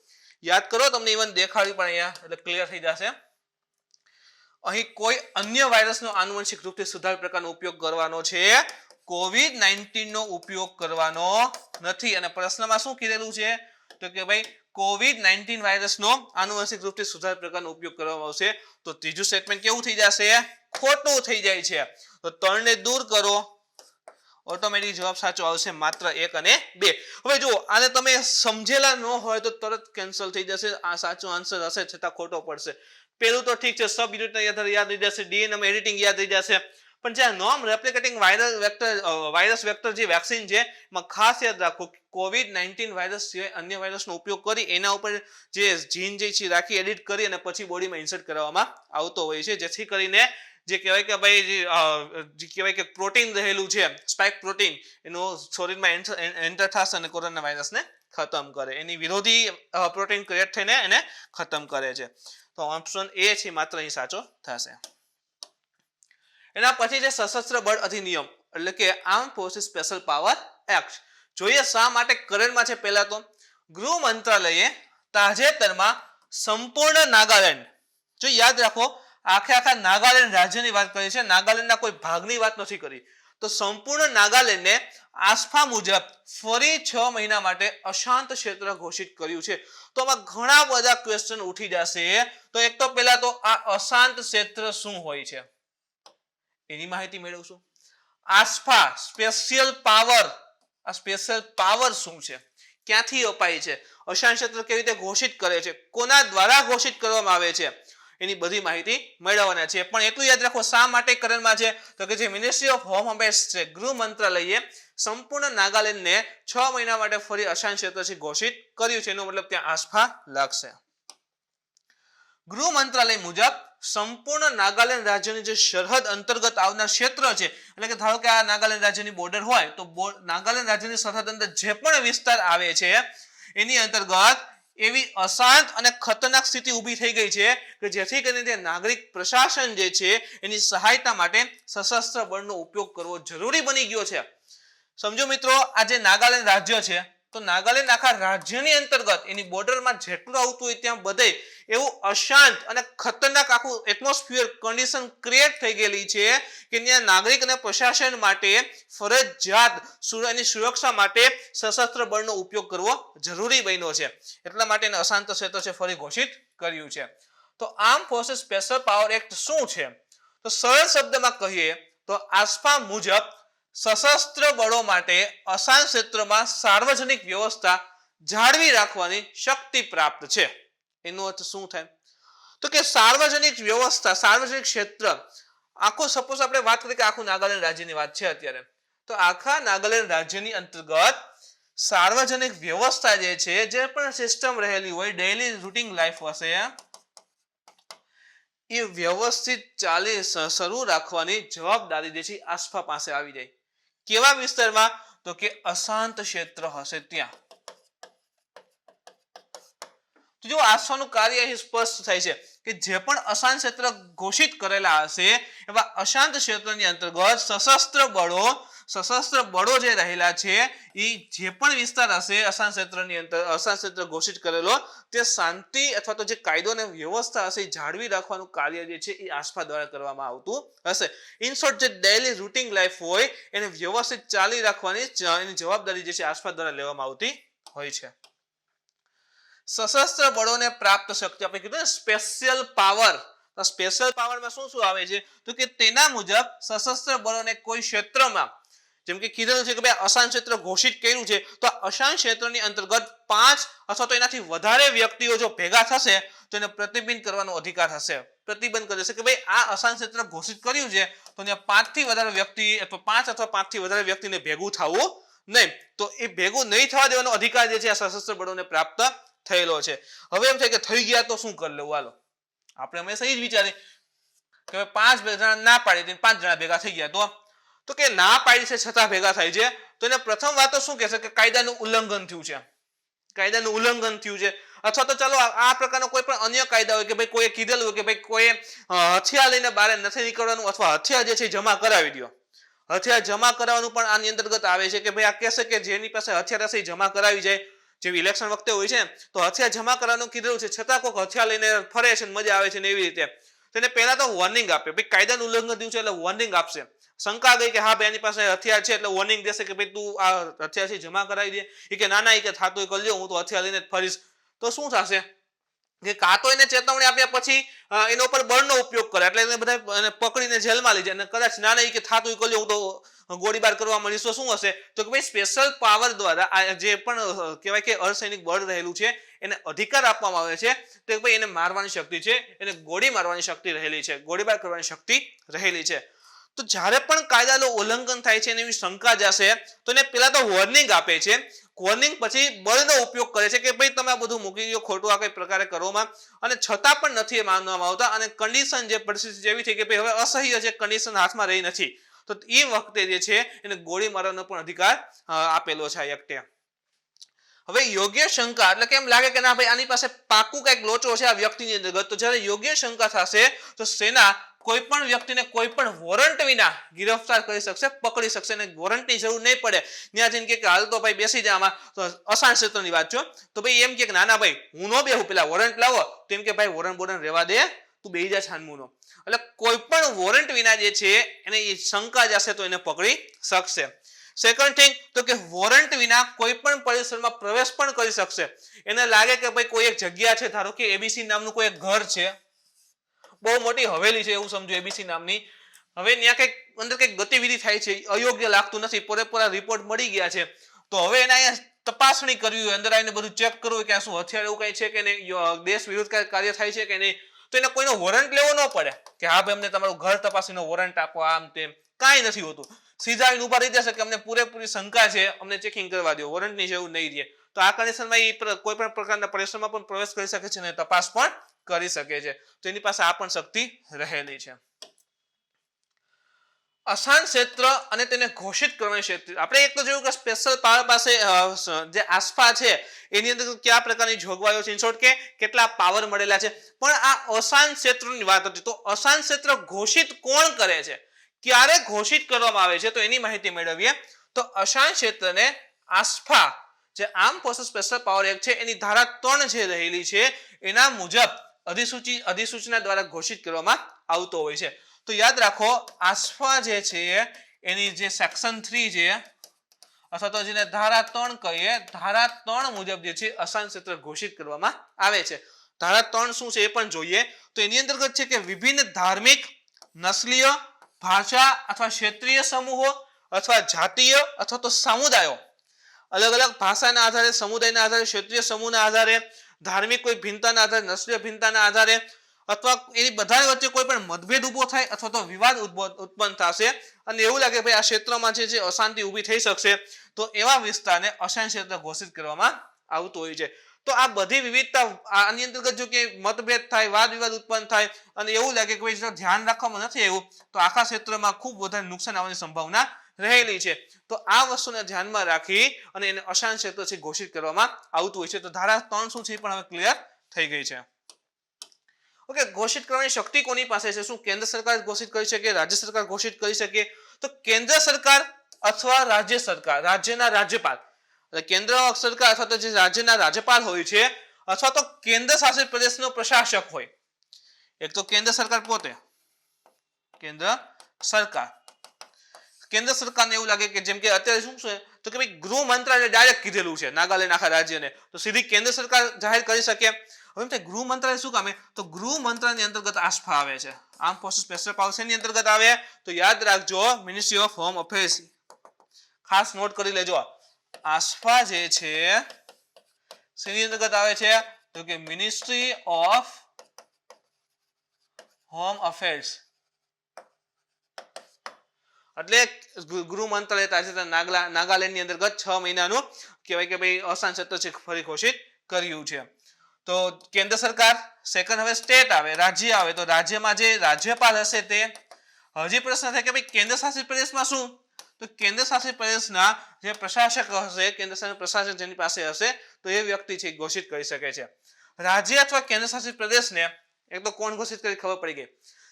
Speaker 2: યાદ કરો, તમને ઇવન દેખાડી પણ અહીંયા એટલે ક્લિયર થઈ જશે. અહીં કોઈ અન્ય વાયરસનો આનુવંશિક રૂપથી સુધારેલ પ્રકારનો ઉપયોગ કરવાનો છે, કોવિડ-19 નો ઉપયોગ કરવાનો નથી. અને પ્રશ્નમાં શું કીધેલું છે તો કે ભાઈ કોવિડ-19 વાયરસનો આનુવંશિક રૂપથી સુધારેલ પ્રકારનો ઉપયોગ કરવામાં આવશે. તો ત્રીજું સ્ટેટમેન્ટ કેવું થઈ જશે, ખોટું થઈ જાય છે. તો 3 ને દૂર કરો, ઓટોમેટિક જવાબ સાચો આવશે માત્ર 1 અને 2. હવે જુઓ આને તમે સમજેલા ન હોય તો તરત કેન્સલ થઈ જશે. આ સાચો આન્સર હશે છતાં ખોટો પડશે. પેલું તો ઠીક છે, સબ યુનિટ યાદ રહી જશે, ડીએનએ એડિટિંગ યાદ રહી જશે. પણ જે નોન રેપ્લિકેટિંગ વાયરસ વેક્ટર જે વેક્સિન છે એમાં ખાસ યાદ રાખો કોવિડ-19 વાયરસ સિવાય અન્ય વાયરસનો ઉપયોગ કરી એના ઉપર જે જીન જે છે રાખી એડિટ કરી અને પછી બોડીમાં ઇન્સર્ટ કરવામાં આવતો હોય છે, જેથી કરીને જે કહેવાય કે ભાઈ જે કહેવાય કે પ્રોટીન રહેલું છે સ્પાઇક પ્રોટીન એનો શરીરમાં એન્ટર થશે અને કોરોના વાયરસને ખતમ કરે. એની વિરોધી પ્રોટીન ક્રિએટ થઈને એને ખતમ કરે છે. તો ઓપ્શન એ છે માત્ર અહીં સાચો થશે. એના પછી છે સશસ્ત્ર બળ અધિનિયમ એટલે કે arm forces special power act. જોઈએ શા માટે કરંટમાં છે. પહેલા તો ગૃહ મંત્રાલયે તાજેતરમાં સંપૂર્ણ નાગાલેન્ડ, જો યાદ રાખો આખા નાગાલેન્ડ રાજ્યની વાત કરી છે, નાગાલેન્ડના કોઈ ભાગની વાત નથી કરી. તો સંપૂર્ણ નાગાલેન્ડને આસ્ફા મુજબ ફરી 6 મહિના માટે અશાંત ક્ષેત્ર ઘોષિત કર્યું છે. તો આમાં ઘણા બધા ક્વેશ્ચન ઉઠી જશે. તો એક તો પહેલા તો આ અશાંત ક્ષેત્ર શું હોય છે એની માહિતી મેળવશું. આસ્ફા સ્પેશિયલ પાવર, આ સ્પેશિયલ પાવર શું છે, ક્યાંથી અપાય છે, અશાંત ક્ષેત્ર કેવી રીતે ઘોષિત કરે છે, કોના દ્વારા ઘોષિત કરવામાં આવે છે, એની બધી માહિતી મેળવવાના છે. પણ એટલું યાદ રાખો શા માટે કરણમાં છે, તો કે જે મિનિસ્ટ્રી ઓફ હોમ અફેર્સ છે, ગૃહ મંત્રાલયે સંપૂર્ણ નાગાલેન્ડને 6 મહિના માટે ફરી અશાંત ક્ષેત્ર ઘોષિત કર્યું છે. એનો મતલબ ત્યાં આસ્ફા લાગશે. ગૃહ મંત્રાલય મુજબ સંપૂર્ણ નાગાલેન્ડ રાજ્યની જે સરહદ અંતર્ગત આવનાર ક્ષેત્ર છે, એટલે કે ધારો કે આ નાગાલેન્ડ રાજ્યની બોર્ડર હોય તો નાગાલેન્ડ રાજ્યની સરહદ અંદર જે પણ વિસ્તાર આવે છે એની અંતર્ગત એવી અશાંત અને ખતરનાક સ્થિતિ ઊભી થઈ ગઈ છે કે જેથી કરીને તે નાગરિક પ્રશાસન જે છે એની સહાયતા માટે સશસ્ત્ર બળનો ઉપયોગ કરવો જરૂરી બની ગયો છે. સમજો મિત્રો, આ જે નાગાલેન્ડ રાજ્ય છે તો નાગાલેન્ડ આખા રાજ્યની અંતર્ગત એની બોર્ડરમાં જેટલું આવતું હોય ત્યાં બધે એવું અશાંત અને ખતરનાક આખું એટમોસ્ફિયર કન્ડિશન ક્રિએટ થઈ ગયેલી છે કે ત્યાં નાગરિક અને પ્રશાસન માટે ફરજિયાત એની સુરક્ષા માટે સશસ્ત્ર બળનો ઉપયોગ કરવો જરૂરી બન્યો છે. એટલા માટે એને અશાંત ક્ષેત્ર છે ફરી ઘોષિત કર્યું છે. તો arm forces special power act શું છે, તો સરળ શબ્દમાં કહીએ તો આસ્ફા મુજબ સશસ્ત્ર બળો માટે અશાંત ક્ષેત્રમાં સાર્વજનિક વ્યવસ્થા જાળવી રાખવાની શક્તિ પ્રાપ્ત છે. એનો અર્થ શું થાય, તો કે સાર્વજનિક વ્યવસ્થા, સાર્વજનિક ક્ષેત્ર આખો, સપોઝ આપણે વાત કરીએ કે આખું નાગાલેન્ડ રાજ્યની વાત છે અત્યારે, તો આખા નાગાલેન્ડ રાજ્યની અંતર્ગત સાર્વજનિક વ્યવસ્થા જે છે, જે પણ સિસ્ટમ રહેલી હોય, ડેઈલી રૂટીન લાઈફ હશે, એ વ્યવસ્થિત ચાલી શરૂ રાખવાની જવાબદારી જે છે આસ્ફા પાસે આવી જાય. કેવા વિસ્તારમાં, તો કે અશાંત ક્ષેત્ર હશે ત્યાં. તો જો આસ્ફાનું કાર્ય અહીં સ્પષ્ટ થાય છે કે જે પણ અશાંત ક્ષેત્ર ઘોષિત કરેલા હશે એવા અશાંત ક્ષેત્રની અંતર્ગત સશસ્ત્ર બળો જે રહેલા છે એ જે પણ વિસ્તાર હશે અશાંત ક્ષેત્રની અંદર, અશાંત ક્ષેત્ર ઘોષિત કરેલો, તે શાંતિ અથવા તો જે કાયદો અને વ્યવસ્થા હશે એ જાળવી રાખવાનું કાર્ય જે છે એ આસ્ફા દ્વારા કરવામાં આવતું હશે. ઇન શોર્ટ, જે ડેઈલી રૂટીન લાઈફ હોય એને વ્યવસ્થિત ચાલી રાખવાની એની જવાબદારી જે છે આસ્ફા દ્વારા લેવામાં આવતી હોય છે. સશસ્ત્ર બળોને પ્રાપ્ત શક્તિ, આપણે કીધું સ્પેશિયલ પાવર. સ્પેશિયલ પાવરમાં શું શું આવે છે, તો કે તેના મુજબ સશસ્ત્ર બળોને કોઈ ક્ષેત્રમાં, જેમ કે કીધેલું છે કે ભાઈ અશાંત ક્ષેત્ર ઘોષિત કર્યું છે, તો અશાંત ક્ષેત્રની અંતર્ગત 5 અથવા તો એનાથી વધારે વ્યક્તિઓ જો ભેગા થશે તો એને પ્રતિબંધ કરવાનો અધિકાર હશે. પ્રતિબંધ કરે છે કે ભાઈ આ અશાંત ક્ષેત્ર ઘોષિત કર્યું છે તો ત્યાં 5 થી વધારે વ્યક્તિ અથવા 5 અથવા 5 થી વધારે વ્યક્તિને ભેગું થવું નહીં. તો એ ભેગું નહીં થવા દેવાનો અધિકાર જે છે આ સશસ્ત્ર બળોને પ્રાપ્ત થયેલો છે. હવે એમ થાય કે થઈ ગયા તો શું કરી લેવું, હાલો આપણે હંમેશા એ જ વિચારીએ કે 5 જણા ના પાડી 5 જણા ભેગા થઈ ગયા, તો કે ના પાડી છે છતાં ભેગા થાય છે, તો એને પ્રથમ વાત તો શું કહેશે કે કાયદાનું ઉલ્લંઘન થયું છે, કાયદાનું ઉલ્લંઘન થયું છે. અથવા તો ચાલો આ પ્રકારનો કોઈ પણ અન્ય કાયદા હોય કે ભાઈ કોઈએ કીધેલું હોય કે ભાઈ કોઈએ હથિયાર લઈને બહાર નથી નીકળવાનું અથવા હથિયાર જે છે જમા કરાવી દો. હથિયાર જમા કરાવવાનું પણ આની અંતર્ગત આવે છે કે ભાઈ આ કહેશે કે જેની પાસે હથિયાર હશે એ જમા કરાવી જાય. જેવી ઇલેક્શન વખતે હોય છે તો હથિયાર જમા કરવાનું કીધેલું છે છતાં કોઈક હથિયાર લઈને ફરે છે, મજા આવે છે ને એવી રીતે તેને પહેલા તો વોર્નિંગ આપે, ભાઈ કાયદાનું ઉલ્લંઘન થયું છે એટલે વોર્નિંગ આપશે. શંકા ગઈ કે હા ભાઈ એની પાસે હથિયાર છે એટલે વોર્નિંગ દેશે કે ભાઈ તું આ હથિયાર છે જમા કરાવી દે. એ કે ના ના, એ કે થાતું કરી લ્યો, હું તો હથિયાર લઈને જ ફરીશ. તો શું થશે કે કાં તો એને ચેતવણી આપ્યા પછી એના ઉપર બળનો ઉપયોગ કરે એટલે એને બધા પકડીને જેલમાં લઈ જાય, અને કદાચ ના ના, એ કે થાતું કરી લ્યો, હું તો ગોળીબાર કરવા મળીશ. તો શું હશે, તો કે ભાઈ સ્પેશિયલ પાવર દ્વારા આ જે પણ કહેવાય કે અર્ધસૈનિક બળ રહેલું છે એને અધિકાર આપવામાં આવે છે તો ભાઈ એને મારવાની શક્તિ છે, એને ગોળી મારવાની શક્તિ રહેલી છે, ગોળીબાર કરવાની શક્તિ રહેલી છે. તો જ્યારે પણ કાયદાનું ઉલ્લંઘન થાય છે એની શંકા જશે તો એને પહેલા તો વોર્નિંગ આપે છે, વોર્નિંગ પછી બળનો ઉપયોગ કરે છે કે ભાઈ તમે આ બધું મૂકી દો, ખોટું આ કઈ પ્રકારે કરવામાં, અને છતાં પણ નથી માનવામાં આવતા અને કન્ડિશન જે પરિસ્થિતિ જેવી થઈ કે ભાઈ હવે અસહ્ય છે, કન્ડિશન હાથમાં રહી નથી, તો એ વખતે જે છે એને ગોળી મારવાનો પણ અધિકાર આપેલો છે આ એક્ટે. હવે યોગ્ય શંકા એટલે કેમ લાગે કે ના ભાઈ આની પાસે પાકું કઈક લોચો છે આ વ્યક્તિની અંતર્ગત, તો જ્યારે યોગ્ય શંકા થશે તો સેના કોઈ પણ વ્યક્તિને કોઈ પણ વોરંટ વિના ગિરફ્તાર કરી શકશે, પકડી શકશે, અને વોરંટની જરૂર નહીં પડે. ત્યાં જઈને કે હાલ તો ભાઈ બેસી જા, આમાં તો અશાંત ક્ષેત્રની વાત છો, તો ભાઈ એમ કે ના ના ભાઈ હું ન બેહું, પેલા વોરંટ લાવો, તો એમ કે ભાઈ વોરંટ રહેવા દે તું બેહી જા છાનમુનો. એટલે કોઈ પણ વોરંટ વિના જે છે એને શંકા જશે તો એને પકડી શકશે. સેકન્ડ થિંગ તો કે વોરંટ વિના કોઈ પણ પરિસરમાં પ્રવેશ પણ કરી શકશે. એને લાગે કે ભાઈ કોઈ એક જગ્યા છે, ધારો કે એબીસી નામનું કોઈ એક ઘર છે, બહુ મોટી હવેલી છે એવું સમજો એબીસી નામની, હવે ત્યાં કંઈક અંદર કંઈક ગતિવિધિ થાય છે, અયોગ્ય લાગતું નથી, પૂરેપૂરા રિપોર્ટ મળી ગયા છે, તો હવે એને અહીંયા તપાસણી કરવી હોય, અંદર આવીને બધું ચેક કરવું કે આ શું હથિયાર એવું કઈ છે કે નહીં, દેશ વિરુદ્ધ કઈ કાર્ય થાય છે કે નહીં, તો એને કોઈનો વોરંટ લેવો ન પડે કે હા ભાઈ અમને તમારું ઘર તપાસીનો વોરંટ આપો, આમ તેમ કાંઈ નથી હોતું. સીધા આવીને ઉભા રહી જશે કે અમને પૂરેપૂરી શંકા છે, અમને ચેકિંગ કરવા દો, વોરંટની જેવું નહીં રહે. તો આ કન્ડિશનમાં એ કોઈ પણ પ્રકારના પરિસરમાં પણ પ્રવેશ કરી શકે છે અને તપાસ પણ કરી શકે છે. તો એની પાસે આ પણ શક્તિ રહેલી છે. અશાંત ક્ષેત્ર અને તેને ઘોષિત કરવાની ક્ષેત્ર, આપણે એક તો જોયું કે સ્પેશિયલ પાવર પાસે જે આસપા છે એની અંદર કયા પ્રકારની જોગવાઈઓ છે, ઇન શોર્ટ કે કેટલા પાવર મળેલા છે, પણ આ અશાંત ક્ષેત્રની વાત હતી. તો અશાંત ક્ષેત્ર ઘોષિત કોણ કરે છે, ક્યારે ઘોષિત કરવામાં આવે છે, તો એની માહિતી મેળવીએ. તો અશાંત ક્ષેત્રને આસપા જે arm forces special power act છે એની ધારા 3 જે રહેલી છે એના મુજબ અધિસૂચના દ્વારા ઘોષિત કરવામાં આવતો હોય છે. તો યાદ રાખો આસપા જે છે એની જે સેક્શન 3 છે અથવા તો જેને ધારા 3 કહીએ, ધારા 3 મુજબ જે છે અશાંત ક્ષેત્ર ઘોષિત કરવામાં આવે છે. ધારા 3 શું છે એ પણ જોઈએ. તો એની અંતર્ગત છે કે વિભિન્ન ધાર્મિક, નસ્લીય, ભાષા અથવા ક્ષેત્રીય સમૂહો અથવા જાતીય અથવા તો સમુદાયો, અલગ અલગ ભાષાના આધારે, સમુદાયના આધારે, ક્ષેત્રીય સમૂહના આધારે, ધાર્મિક કોઈ ભિન્નતાના આધારે, નસ્લીય ભિન્નતાના આધારે અથવા એની બધા વચ્ચે કોઈ પણ મતભેદ ઉભો થાય અથવા તો વિવાદ ઉત્પન્ન થશે અને એવું લાગે ભાઈ આ ક્ષેત્રમાં જે અશાંતિ ઊભી થઈ શકશે, તો એવા વિસ્તારને અશાંત ક્ષેત્ર ઘોષિત કરવામાં આવતું હોય છે. તો આ બધી વિવિધતા આની અંતર્ગત જો કે મતભેદ થાય, વાદ વિવાદ ઉત્પન્ન થાય અને એવું લાગે કે ભાઈ જો ધ્યાન રાખવામાં નથી આવ્યું તો આખા ક્ષેત્રમાં ખૂબ વધારે નુકસાન આવવાની સંભાવના રહેલી છે. તો આ વસ્તુને ધ્યાનમાં રાખી અને એને અશાંત ક્ષેત્ર છે ઘોષિત કરવામાં આવતું હોય છે. તો ધારા 3 શું છે પણ હવે ક્લિયર થઈ ગઈ છે. ઓકે, ઘોષિત કરવાની શક્તિ કોની પાસે છે? શું કેન્દ્ર સરકાર ઘોષિત કરી શકે, રાજ્ય સરકાર ઘોષિત કરી શકે? તો કેન્દ્ર સરકાર અથવા રાજ્ય સરકાર, રાજ્યના રાજ્યપાલ, કેન્દ્ર સરકાર અથવા તો જે રાજ્યના રાજ્યપાલ હોય છે અથવા તો કેન્દ્ર શાસિત પ્રદેશનો પ્રશાસક હોય. એક તો કેન્દ્ર સરકાર પોતે, કેન્દ્ર સરકારને એવું લાગે કે જેમ કે અત્યારે શું છે તો કે ભાઈ ગૃહ મંત્રાલય ડાયરેક્ટ કીધેલું છે નાગાલેન્ડ આખા રાજ્યને, તો સીધી કેન્દ્ર સરકાર જાહેર કરી શકે. હવે ગૃહ મંત્રાલય શું કામે? તો ગૃહ મંત્રાલયની અંતર્ગત આસપા આવે છે. આર્મ ફોર્સિસ સ્પેશિયલ પાવર ની અંતર્ગત આવે. તો યાદ રાખજો મિનિસ્ટ્રી ઓફ હોમ અફેર્સ, ખાસ નોટ કરી લેજો. આસપા જે છે શેની અંતર્ગત આવે છે? તો કે મિનિસ્ટ્રી ઓફ હોમ અફેર્સ. એટલે ગૃહ મંત્રાલય તાજેતર નાગાલેન્ડ ની અંતર્ગત 6 મહિનાનું કહેવાય કે ભાઈ અશાંત ક્ષેત્ર છે ફરી ઘોષિત કર્યું છે. તો કેન્દ્ર સરકાર, સેકન્ડ હવે સ્ટેટ આવે, રાજ્ય આવે. તો રાજ્યમાં જે રાજ્યપાલ હશે તે, હજી પ્રશ્ન થાય કે ભાઈ કેન્દ્ર શાસિત પ્રદેશમાં શું? તો કેન્દ્ર શાસિત પ્રદેશના જે પ્રશાસક હશે, કેન્દ્ર શાસિત પ્રશાસક જેની પાસે હશે તો એ વ્યક્તિ છે ઘોષિત કરી શકે છે. રાજ્ય અથવા કેન્દ્ર શાસિત પ્રદેશને એક તો કોણ ઘોષિત કરી ખબર પડી ગઈ.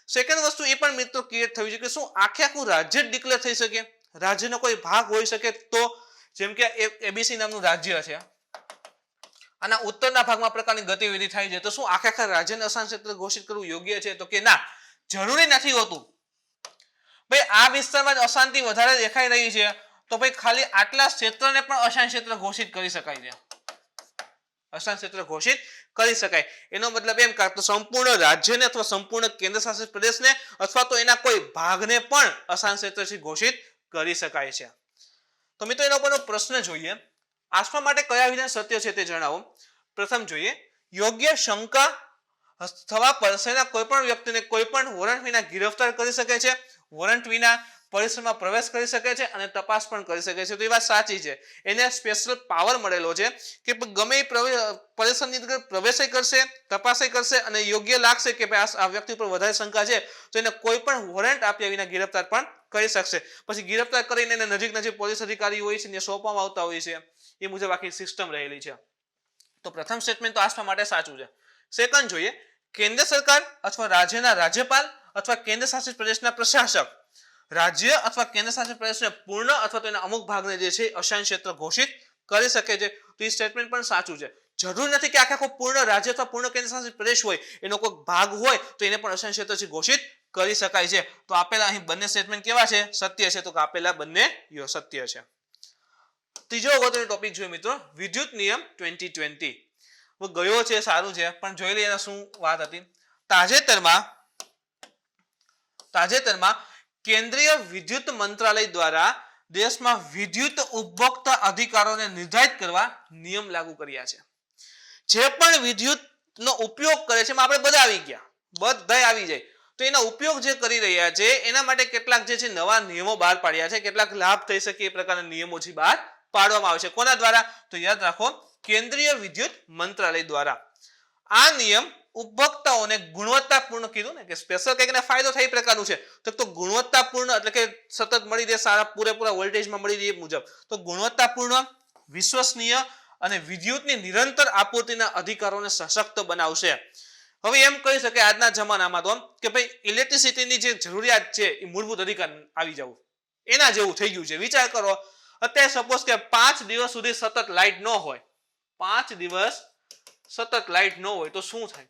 Speaker 2: સેકન્ડ વસ્તુ એ પણ મિત્રો ક્લિયર થવી જોઈએ કે શું આખે આખું રાજ્ય ડિક્લેર થઈ શકે? રાજ્યનો કોઈ ભાગ હોઈ શકે? તો જેમ કે એબીસી નામનું રાજ્ય છે, આના ઉત્તરના ભાગમાં પ્રકારની ગતિવિધિ થાય છે, તો શું આખા રાજ્યને અશાંત ક્ષેત્ર ઘોષિત કરવું યોગ્ય છે? તો કે ના, જરૂરી નથી હોતું. ભાઈ આ વિસ્તારમાં જ અશાંતિ વધારે દેખાઈ રહી છે તો ભાઈ ખાલી આટલા ક્ષેત્રને પણ અશાંત ક્ષેત્ર ઘોષિત કરી શકાય છે. અશાંત ક્ષેત્ર ઘોષિત કરી શકાય. એનો મતલબ એમ કે તો સંપૂર્ણ રાજ્યને અથવા સંપૂર્ણ કેન્દ્ર શાસિત પ્રદેશને અથવા તો એના કોઈ ભાગને પણ અશાંત ક્ષેત્રથી ઘોષિત કરી શકાય છે. તો મિત્રો એના ઉપરનો પ્રશ્ન જોઈએ. આસપા માટે કયા વિધાન સત્ય છે તે જણાવો. પ્રથમ જોઈએ, યોગ્ય શંકા થવા પર સેના કોઈ પણ વ્યક્તિને કોઈ પણ વોરંટ વિના ગિરફ્તાર કરી શકે છે, વોરંટ વિના પરિસરમાં પ્રવેશ કરી શકે છે અને તપાસ પણ કરી શકે છે. તો એ વાત સાચી છે. એને સ્પેશિયલ પાવર મળેલો છે કે ગમે એ પરિસરની અંદર પ્રવેશ કરશે, તપાસ કરશે અને યોગ્ય લાગશે કે ભાઈ આ વ્યક્તિ પર વધારે શંકા છે તો એને કોઈ પણ વોરંટ આપ્યા વિના ગિરફ્તાર પણ કરી શકશે. પછી ગિરફ્તાર કરીને એને નજીક પોલીસ અધિકારી હોય છે ને સોંપવામાં આવતા હોય છે. એ મુજબ આખી સિસ્ટમ રહેલી છે. તો પ્રથમ સ્ટેટમેન્ટ તો આસપા માટે સાચું છે. સેકન્ડ જોઈએ, કેન્દ્ર સરકાર અથવા રાજ્યના રાજ્યપાલ અથવા કેન્દ્ર શાસિત પ્રદેશના પ્રશાસક રાજ્ય અથવા કેન્દ્ર શાસિત પ્રદેશને પૂર્ણ અથવા તો એના અમુક ભાગને જે છે અશાંત ક્ષેત્ર ઘોષિત કરી શકે છે. તો એ સ્ટેટમેન્ટ પણ સાચું છે. જરૂર નથી કે આખો પૂર્ણ રાજ્ય અથવા પૂર્ણ કેન્દ્રશાસિત પ્રદેશ હોય એનો કોઈ ભાગ હોય તો એને પણ અશાંત ક્ષેત્ર ઘોષિત કરી શકાય છે. તો આપેલા અહીં બંને સ્ટેટમેન્ટ કેવા છે? સત્ય છે. તો આપેલા બંને સત્ય છે. ત્રીજો અગત્યનો ટોપિક જોઈએ મિત્રો, વિદ્યુત નિયમ 2020. ગયો છે, સારું છે, પણ જોઈ લઈએ શું વાત હતી. તાજેતરમાં કેન્દ્રીય વિદ્યુત મંત્રાલય દ્વારા દેશમાં વિદ્યુત ઉપભોક્તા અધિકારોને નિર્ધારિત કરવા નિયમ લાગુ કર્યા છે. જે પણ વિદ્યુતનો ઉપયોગ કરે છે એમાં આપણે બધા આવી ગયા, બધા આવી જાય. તો એના ઉપયોગ જે કરી રહ્યા છે એના માટે કેટલાક જે છે નવા નિયમો બહાર પાડ્યા છે, કેટલાક લાભ થઈ શકે એ પ્રકારના નિયમો છે બહાર પાડવામાં આવે છે. કોના દ્વારા? તો યાદ રાખો, કેન્દ્રીય વિદ્યુત મંત્રાલય દ્વારા. આ નિયમ ઉપભોક્તાઓને ગુણવત્તાપૂર્ણ, કીધું ને કે સ્પેશિયલ કંઈક ફાયદો થાય એ પ્રકારનું છે. તો ગુણવત્તાપૂર્ણ એટલે કે સતત મળી રહે, સારા પૂરેપૂરા વોલ્ટેજમાં મળી રહે એ મુજબ. તો ગુણવત્તાપૂર્ણ, વિશ્વસનીય અને વિદ્યુતની નિરંતર આપૂર્તિના અધિકારોને સશક્ત બનાવશે. હવે એમ કહી શકે આજના જમાનામાં તો કે ભાઈ ઇલેક્ટ્રિસિટીની જે જરૂરિયાત છે એ મૂળભૂત અધિકાર આવી જવું એના જેવું થઈ ગયું છે. વિચાર કરો, અત્યારે સપોઝ કે 5 દિવસ સુધી સતત લાઇટ ન હોય, 5 દિવસ સતત લાઇટ ન હોય તો શું થાય?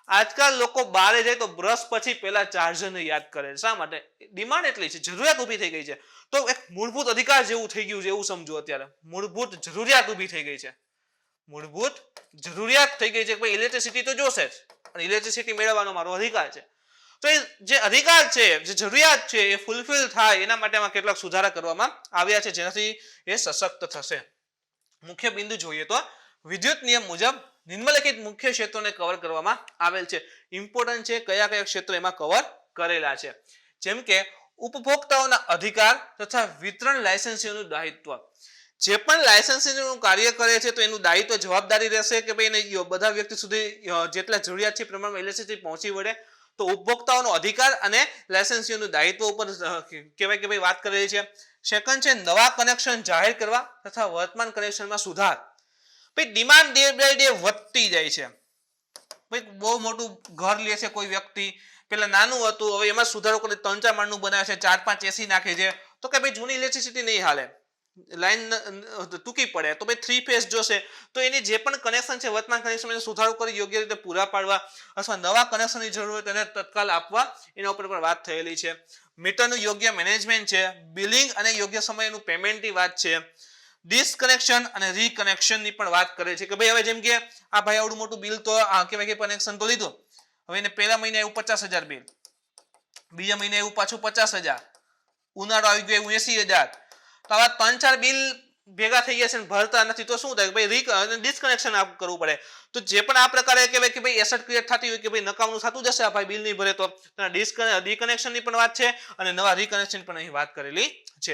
Speaker 2: આજકાલ લોકો બહાર જાય તો બ્રશ પછી પહેલા ચાર્જરને યાદ કરે. શા માટે? ડિમાન્ડ એટલી છે, જરૂરિયાત ઊભી થઈ ગઈ છે. તો એક મૂળભૂત અધિકાર જેવું થઈ ગયું છે એવું સમજો. અત્યારે મૂળભૂત જરૂરિયાત ઊભી થઈ ગઈ છે, મૂળભૂત જરૂરિયાત થઈ ગઈ છે કે ભાઈ ઇલેક્ટ્રિસિટી તો જોશે જ અને ઇલેક્ટ્રિસિટી મેળવવાનો મારો અધિકાર છે. તો એ જે અધિકાર છે, જે જરૂરિયાત છે એ ફૂલફિલ થાય એના માટેમાં કેટલાક સુધારા કરવામાં આવ્યા છે જેનાથી એ સશક્ત થશે. મુખ્ય બિંદુ જોઈએ તો વિદ્યુત નિયમ મુજબ નિમ્નલિખિત મુખ્ય ક્ષેત્રોને કવર કરવામાં આવેલ છે. ઇમ્પોર્ટન્ટ છે કયા કયા ક્ષેત્રો એમાં કવર કરેલા છે. જેમ કે ઉપભોક્તાઓના અધિકાર તથા વિતરણ લાયસન્સીઓનું દાયિત્વ. જે પણ લાયસન્સીનું કાર્ય કરે છે તો એનું દાયિત્વ, જવાબદારી રહેશે કે ભાઈ એને બધા વ્યક્તિ સુધી જેટલા જરૂરિયાત છે પ્રમાણમાં ઇલેક્ટ્રિસિટી પહોંચી વળે. તો ઉપભોક્તાઓનો અધિકાર અને લાયસન્સીઓનું દાયિત્વ ઉપર કહેવાય કે ભાઈ વાત કરેલી છે. સેકન્ડ છે નવા કનેક્શન જાહેર કરવા તથા વર્તમાન કનેક્શનમાં સુધાર. ભાઈ ડિમાન્ડ ડે બાય ડે વધતી જાય છે. ભાઈ બહુ મોટું ઘર લે છે કોઈ વ્યક્તિ, પેલા નાનું હતું, હવે એમાં સુધારો કરી 3-4 માળનું બનાવે છે, 4-5 એસી નાખે છે. તો કે ભાઈ જૂની ઇલેક્ટ્રિસિટી નહીં હાલે, લાઈન ટૂંકી પડે, તો ભાઈ 3 ફેઝ જોશે. તો એની જે પણ કનેક્શન છે વર્તમાન કનેક્શન સુધારો કરી યોગ્ય રીતે પૂરા પાડવા અથવા નવા કનેક્શનની જરૂર હોય તેને તત્કાલ આપવા, એના ઉપર પણ વાત થયેલી છે. મીટરનું યોગ્ય મેનેજમેન્ટ છે, બિલિંગ અને યોગ્ય સમયનું પેમેન્ટની વાત છે. ડિસકનેક્શન અને રીકનેક્શનની પણ વાત કરે છે કે ભાઈ હવે જેમ કે આ ભાઈ આવડું મોટું બિલ તો કહેવાય કે કનેક્શન તો લીધું, હવે એને પહેલા મહિને આવ્યું 50,000 બિલ, બીજા મહિને આવ્યું પાછું 50,000, ઉનાળો આવી ગયો એવું 80,000. તો આવા 3-4 બિલ ભેગા થઈ ગયા છે ને ભરતા નથી તો શું થાય? ભાઈ ડિસકનેક્શન કરવું પડે. તો જે પણ આ પ્રકારે કહેવાય કે ભાઈ એસેટ ક્રિએટ થતી હોય કે ભાઈ નકામનું થતું જશે આ ભાઈ બિલ નહીં ભરે તો ડિકનેક્શનની પણ વાત છે અને નવા રીકનેક્શન પણ અહીં વાત કરેલી છે.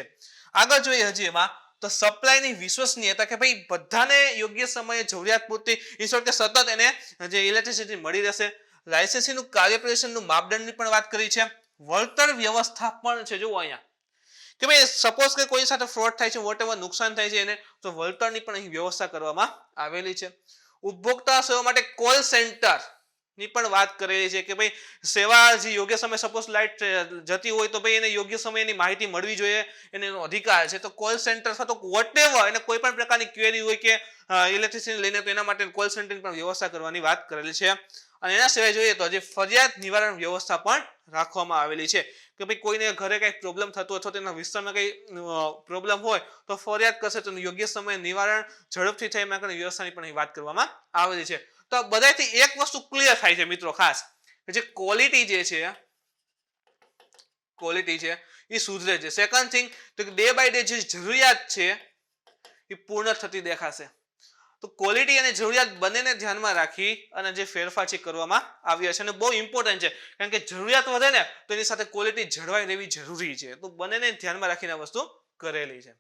Speaker 2: આગળ જોઈએ હજી એમાં તો સપ્લાયની વિશ્વસનીયતા કે ભાઈ બધાને યોગ્ય સમયે જરૂરિયાત પૂરતી ઇન્સ્યોર કે સતત એને જે ઇલેક્ટ્રિસિટી મળી રહેશે. લાયસન્સીનું કાર્યપ્રદર્શનનું માપદંડની પણ વાત કરી છે. વળતર વ્યવસ્થા પણ છે. જુઓ અહીંયા કે ભાઈ સપોઝ કે કોઈ સાથે ફ્રોડ થાય છે, વોટેવર નુકસાન થાય છે એને, તો વળતરની પણ અહીં વ્યવસ્થા કરવામાં આવેલી છે. ઉપભોક્તા સેવા માટે કોલ સેન્ટર ની પણ વાત કરેલી છે કે ભાઈ સેવા જે યોગ્ય સમય સપોઝ લાઇટ જતી હોય તો ભાઈ એને યોગ્ય સમયની માહિતી મળવી જોઈએ, એનો અધિકાર છે. તો કોલ સેન્ટર અથવા તો વોટેવર એને કોઈ પણ પ્રકારની ક્વેરી હોય કે ઇલેક્ટ્રિસિટી લઈને તો એના માટે કોલ સેન્ટરની પણ વ્યવસ્થા કરવાની વાત કરેલી છે. અને એના સિવાય જોઈએ તો જે ફરિયાદ નિવારણ વ્યવસ્થા પણ રાખવામાં આવેલી છે કે ભાઈ કોઈને ઘરે કંઈક પ્રોબ્લેમ થતો અથવા તેના વિસ્તારમાં કંઈ પ્રોબ્લેમ હોય તો ફરિયાદ કરશે તો યોગ્ય સમયે નિવારણ ઝડપથી થાય એના માટે વ્યવસ્થાની પણ વાત કરવામાં આવેલી છે. તો બધાથી એક વસ્તુ ક્લિયર થાય છે મિત્રો ખાસ, કે જે ક્વોલિટી છે એ સુધરે છે. સેકન્ડ થિંગ તો ડે બાય ડે જે જરૂરિયાત છે એ પૂર્ણ થતી દેખાશે. તો ક્વોલિટી અને જરૂરિયાત બંનેને ધ્યાનમાં રાખી અને જે ફેરફાર છે કરવામાં આવ્યા છે અને બહુ ઇમ્પોર્ટન્ટ છે કારણ કે જરૂરિયાત વધે ને તો એની સાથે ક્વોલિટી જળવાઈ રહેવી જરૂરી છે. તો બંનેને ધ્યાનમાં રાખીને વસ્તુ કરેલી છે.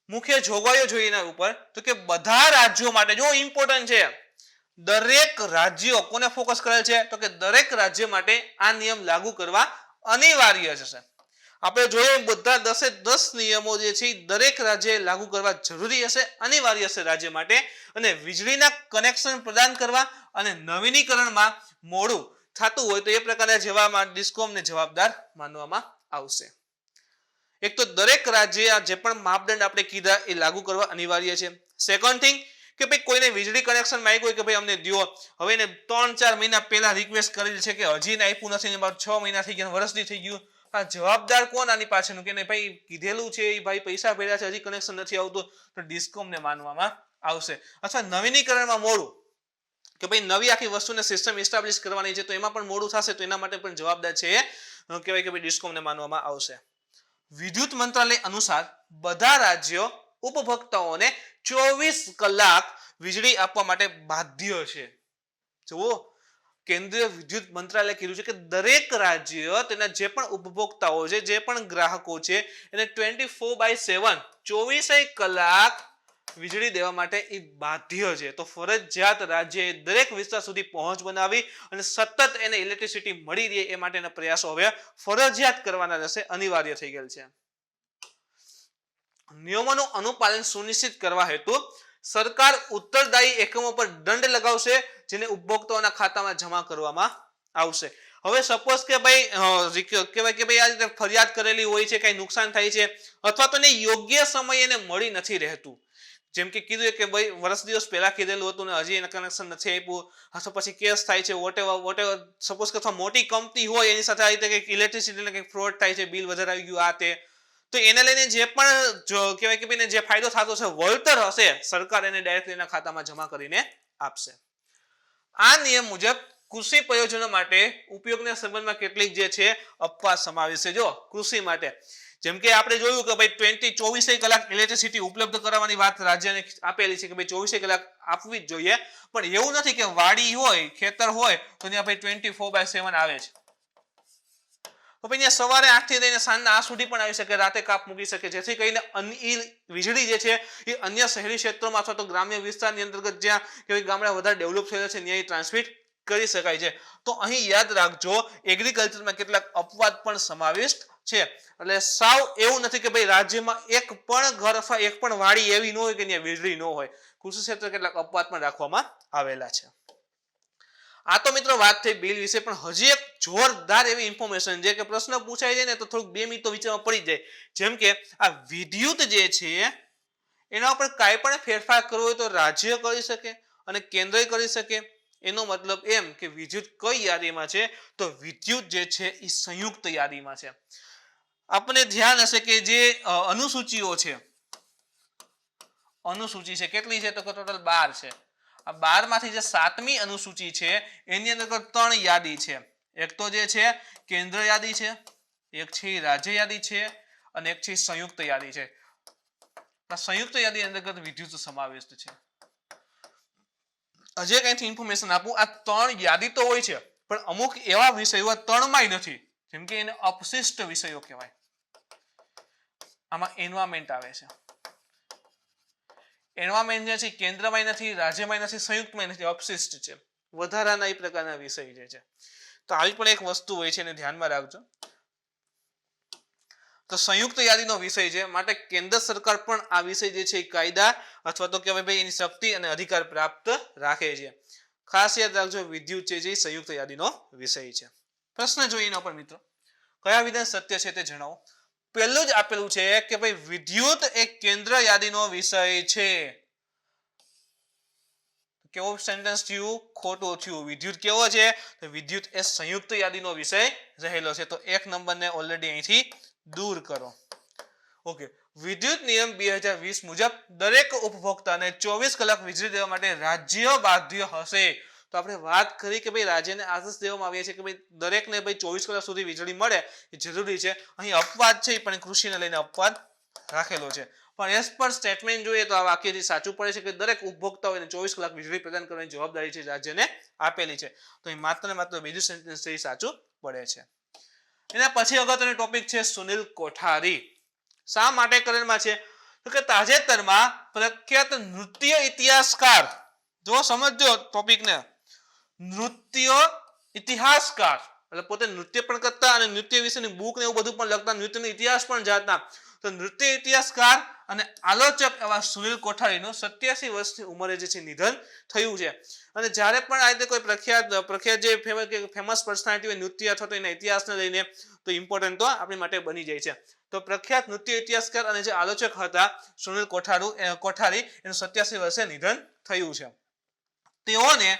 Speaker 2: મુખ્ય જોગવાઈઓ જોઈએ એના ઉપર તો કે બધા રાજ્યો માટે, જો ઇમ્પોર્ટન્ટ છે, દરેક રાજ્યો કોને ફોકસ કરેલ છે તો કે દરેક રાજ્ય માટે આ નિયમ લાગુ કરવા અનિવાર્ય છે. આપણે જોઈએ બધા 10 નિયમો જે છે દરેક રાજ્યએ લાગુ કરવા જરૂરી હશે, અનિવાર્ય હશે રાજ્ય માટે. અને વીજળીના કનેક્શન પ્રદાન કરવા અને નવીનીકરણમાં મોડું થતું હોય તો એ પ્રકારના જેવામાં ડિસ્કોમને જવાબદાર માનવામાં આવશે. એક તો દરેક રાજ્યએ જે પણ માપદંડ આપણે કીધા એ લાગુ કરવા અનિવાર્ય છે. સેકન્ડ થિંગ કે ભાઈ કોઈને વીજળી કનેક્શન માંગ્યું હોય કે ભાઈ અમને દ્યો, હવે એને 3-4 મહિના પહેલા રિક્વેસ્ટ કરેલી છે કે હજી ને આપ્યું નથી, ને 6 મહિના થઈ ગયા, વર્ષથી થઈ ગયું. આ જવાબદાર કોણ આની પાછળનું? કે ભાઈ કીધેલું છે એ ભાઈ પૈસા ભર્યા છે, હજી કનેક્શન નથી આવતું, તો ડિસ્કોમને માનવામાં આવશે. અથવા નવીનીકરણમાં મોડું, કે ભાઈ નવી આખી વસ્તુને સિસ્ટમ એસ્ટાબ્લિશ કરવાની છે તો એમાં પણ મોડું થશે, તો એના માટે પણ જવાબદાર છે કહેવાય કે ભાઈ ડિસ્કોમને માનવામાં આવશે. વિદ્યુત મંત્રાલય અનુસાર બધા રાજ્યો ઉપભોક્તાઓને 24 કલાક વીજળી આપવા માટે બાધ્ય છે. જુઓ, કેન્દ્રીય વિદ્યુત મંત્રાલય કીધું છે કે દરેક રાજ્ય તેના જે પણ ઉપભોક્તાઓ છે, જે પણ ગ્રાહકો છે, એને 24/7 24 કલાક વીજળી દેવા માટે એ બાધ્ય છે. તો ફરજિયાત રાજ્યએ દરેક વિસ્તાર સુધી પહોંચ બનાવી અને સતત એને ઇલેક્ટ્રિસિટી મળી રહે એ માટેના પ્રયાસો હવે ફરજિયાત કરવાના રહેશે, અનિવાર્ય થઈ ગયેલ છે. નિયમોનું અનુપાલન સુનિશ્ચિત કરવા હેતુ સરકાર ઉત્તરદાયી એકમો પર દંડ લગાવશે, જેને ઉપભોક્તાઓના ખાતામાં જમા કરવામાં આવશે. હવે સપોઝ કે ભાઈ કહેવાય કે ભાઈ આ રીતે ફરિયાદ કરેલી હોય છે, કઈ નુકસાન થાય છે, અથવા તો એને યોગ્ય સમય એને મળી નથી રહેતું, જેમ કે કીધું કે ભાઈ વર્ષ દિવસ પહેલા કીધેલું હતું ને હજી એને કનેક્શન નથી આપ્યું, અથવા પછી કેસ થાય છે, વોટેવર સપોઝ કે અથવા મોટી કંપની હોય એની સાથે આ રીતે કંઈક ઇલેક્ટ્રિસિટીને કંઈક ફ્રોડ થાય છે, બિલ વધારે આવી ગયું આ તે, તો એને લઈને જે પણ કહેવાય કે ભાઈ જે ફાયદો થતો છે, વળતર હશે, સરકાર એને ડાયરેક્ટ એના ખાતામાં જમા કરીને આપશે. આ નિયમ મુજબ કૃષિ પ્રયોજનો માટે ઉપયોગના સંબંધમાં કેટલીક જે છે અપવાદ સમાવેશ છે. જો કૃષિ માટે જેમ કે આપણે જોયું કે ભાઈ 24 કલાક ઇલેક્ટ્રિસિટી ઉપલબ્ધ કરાવવાની વાત રાજ્યને આપેલી છે કે ભાઈ 24 કલાક આપવી જ જોઈએ, પણ એવું નથી કે વાડી હોય, ખેતર હોય તો ત્યાં ભાઈ 24/7 આવે છે. તો ભાઈ સવારે 8 થી લઈને સાંજના 8 સુધી પણ આવી શકે, રાતે કાપ મૂકી શકે, જેથી કરીને વીજળી જે છે એ અન્ય શહેરી ક્ષેત્રોમાં અથવા તો ગ્રામ્ય વિસ્તારની અંતર્ગત જ્યાં કે ગામડા વધારે ડેવલપ થયેલા છે ત્યાં ટ્રાન્સમિટ કરી શકાય છે. તો અહીં યાદ રાખજો એગ્રીકલ્ચરમાં કેટલાક અપવાદ પણ સમાવિષ્ટ છે. એટલે સાવ એવું નથી કે ભાઈ રાજ્યમાં એક પણ ઘર અથવા એક પણ વાડી એવી ન હોય કે ત્યાં વીજળી ન હોય. કૃષિ ક્ષેત્રે કેટલાક અપવાદ પણ રાખવામાં આવેલા છે. આ તો મિત્રો વાત થઈ બિલ વિશે, પણ હજી એક જોરદાર એવી ઇન્ફોર્મેશન છે કે પ્રશ્ન પૂછાઈ જાય ને તો થોડુંક 2 મિનિટ તો વિચારવા પડી જાય. જેમ કે આ વિદ્યુત જે છે એના ઉપર કાંઈ પણ ફેરફાર કરવો હોય તો રાજ્ય કરી શકે અને કેન્દ્ર કરી શકે. એનો મતલબ એમ કે વિદ્યુત કઈ યાદીમાં છે, તો વિદ્યુત જે છે એ સંયુક્ત યાદીમાં છે. આપણને ધ્યાન હશે કે જે અનુસૂચિઓ છે, અનુસૂચિ છે કેટલી છે, તો ટોટલ 12 છે. આ 12 માંથી જે 7મી અનુસૂચિ છે એની અંદર 3 યાદી છે. એક તો જે છે કેન્દ્ર યાદી છે, એક છે રાજ્ય યાદી છે, અને એક છે સંયુક્ત યાદી છે. આ સંયુક્ત યાદી અંતર્ગત વિદ્યુત સમાવિષ્ટ છે. હજી કંઈથી ઇન્ફોર્મેશન આપું, આ 3 યાદી તો હોય છે, પણ અમુક એવા વિષયો 3માંય નથી, જેમ કે એને અપશિષ્ટ વિષયો કહેવાય. આમાં એન્વાયરમેન્ટ આવે છે. એન્વાયરમેન્ટ જે છે કેન્દ્રમાં નથી, રાજ્યમાં નથી, સંયુક્તમાં નથી, અપશિષ્ટ છે. વધારાના એ પ્રકારના વિષય જે છે. તો આવી પણ એક વસ્તુ હોય છે, એને ધ્યાનમાં રાખજો. તો સંયુક્ત યાદીનો વિષય છે, માટે કેન્દ્ર સરકાર પણ આ વિષય જે છે કાયદા અથવા તો કહેવાય ભાઈ એની શક્તિ અને અધિકાર પ્રાપ્ત રાખે છે. ખાસ યાદ રાખજો વિદ્યુત છે જે સંયુક્ત યાદીનો વિષય છે. પ્રશ્ન જોઈએ એના પર મિત્રો, કયા વિધાન સત્ય છે તે જણાવો. પહેલું જ આપેલું છે કે ભાઈ વિદ્યુત એક કેન્દ્ર યાદીનો વિષય છે. કેવો સેન્ટેન્સ થયું? ખોટું થયું. વિદ્યુત કેવો છે? તો વિદ્યુત એ સંયુક્ત યાદીનો વિષય રહેલો છે. તો 1 નંબરને ઓલરેડી અહીંથી દૂર કરો. ઓકે, વિદ્યુત નિયમ 2020 મુજબ દરેક ઉપભોક્તાને 24 કલાક વીજળી દેવા માટે રાજ્ય બાધ્ય હશે. તો આપણે વાત કરી કે ભાઈ રાજ્યને આદેશ દેવામાં આવ્યા છે કે ભાઈ દરેકને ભાઈ 24 કલાક સુધી વીજળી મળે એ જરૂરી છે. અહીં અપવાદ છે પણ કૃષિને લઈને અપવાદ રાખેલો છે. પણ એસ પર સ્ટેટમેન્ટ જોઈએ તો આ વાક્યથી સાચું પડે છે કે દરેક ઉપભોક્તાઓને 24 કલાક વીજળી પ્રદાન કરવાની જવાબદારી છે રાજ્યને આપેલી છે. તો એ માત્ર ને માત્ર બીજું સેન્ટેન્સ છે એ સાચું પડે છે. એના પછી અગત્યનો ટોપિક છે સુનિલ કોઠારી. શા માટે કરેલમાં છે? તો કે તાજેતરમાં પ્રખ્યાત નૃત્ય ઇતિહાસકાર, જો સમજો ટોપિકને, નૃત્ય ઇતિહાસકાર એટલે પોતે નૃત્ય પણ કરતા અને નૃત્ય વિશેની બુક ને એવું બધું પણ લખતા, નૃત્યનો ઇતિહાસ પણ જાણતા. તો નૃત્ય ઇતિહાસકાર અને આલોચક એવા સુનિલ કોઠારીનું 87 વર્ષની ઉંમરે જે છે નિધન થયું છે. અને જ્યારે પણ આ રીતે કોઈ પ્રખ્યાત જે ફેમસ પર્સનાલિટી હોય નૃત્ય અથવા તો એના ઇતિહાસને લઈને તો ઇમ્પોર્ટન્ટ તો આપણી માટે બની જાય છે. તો પ્રખ્યાત નૃત્ય ઇતિહાસકાર અને જે આલોચક હતા સુનિલ કોઠારી એનું 87 વર્ષે નિધન થયું છે. તેઓને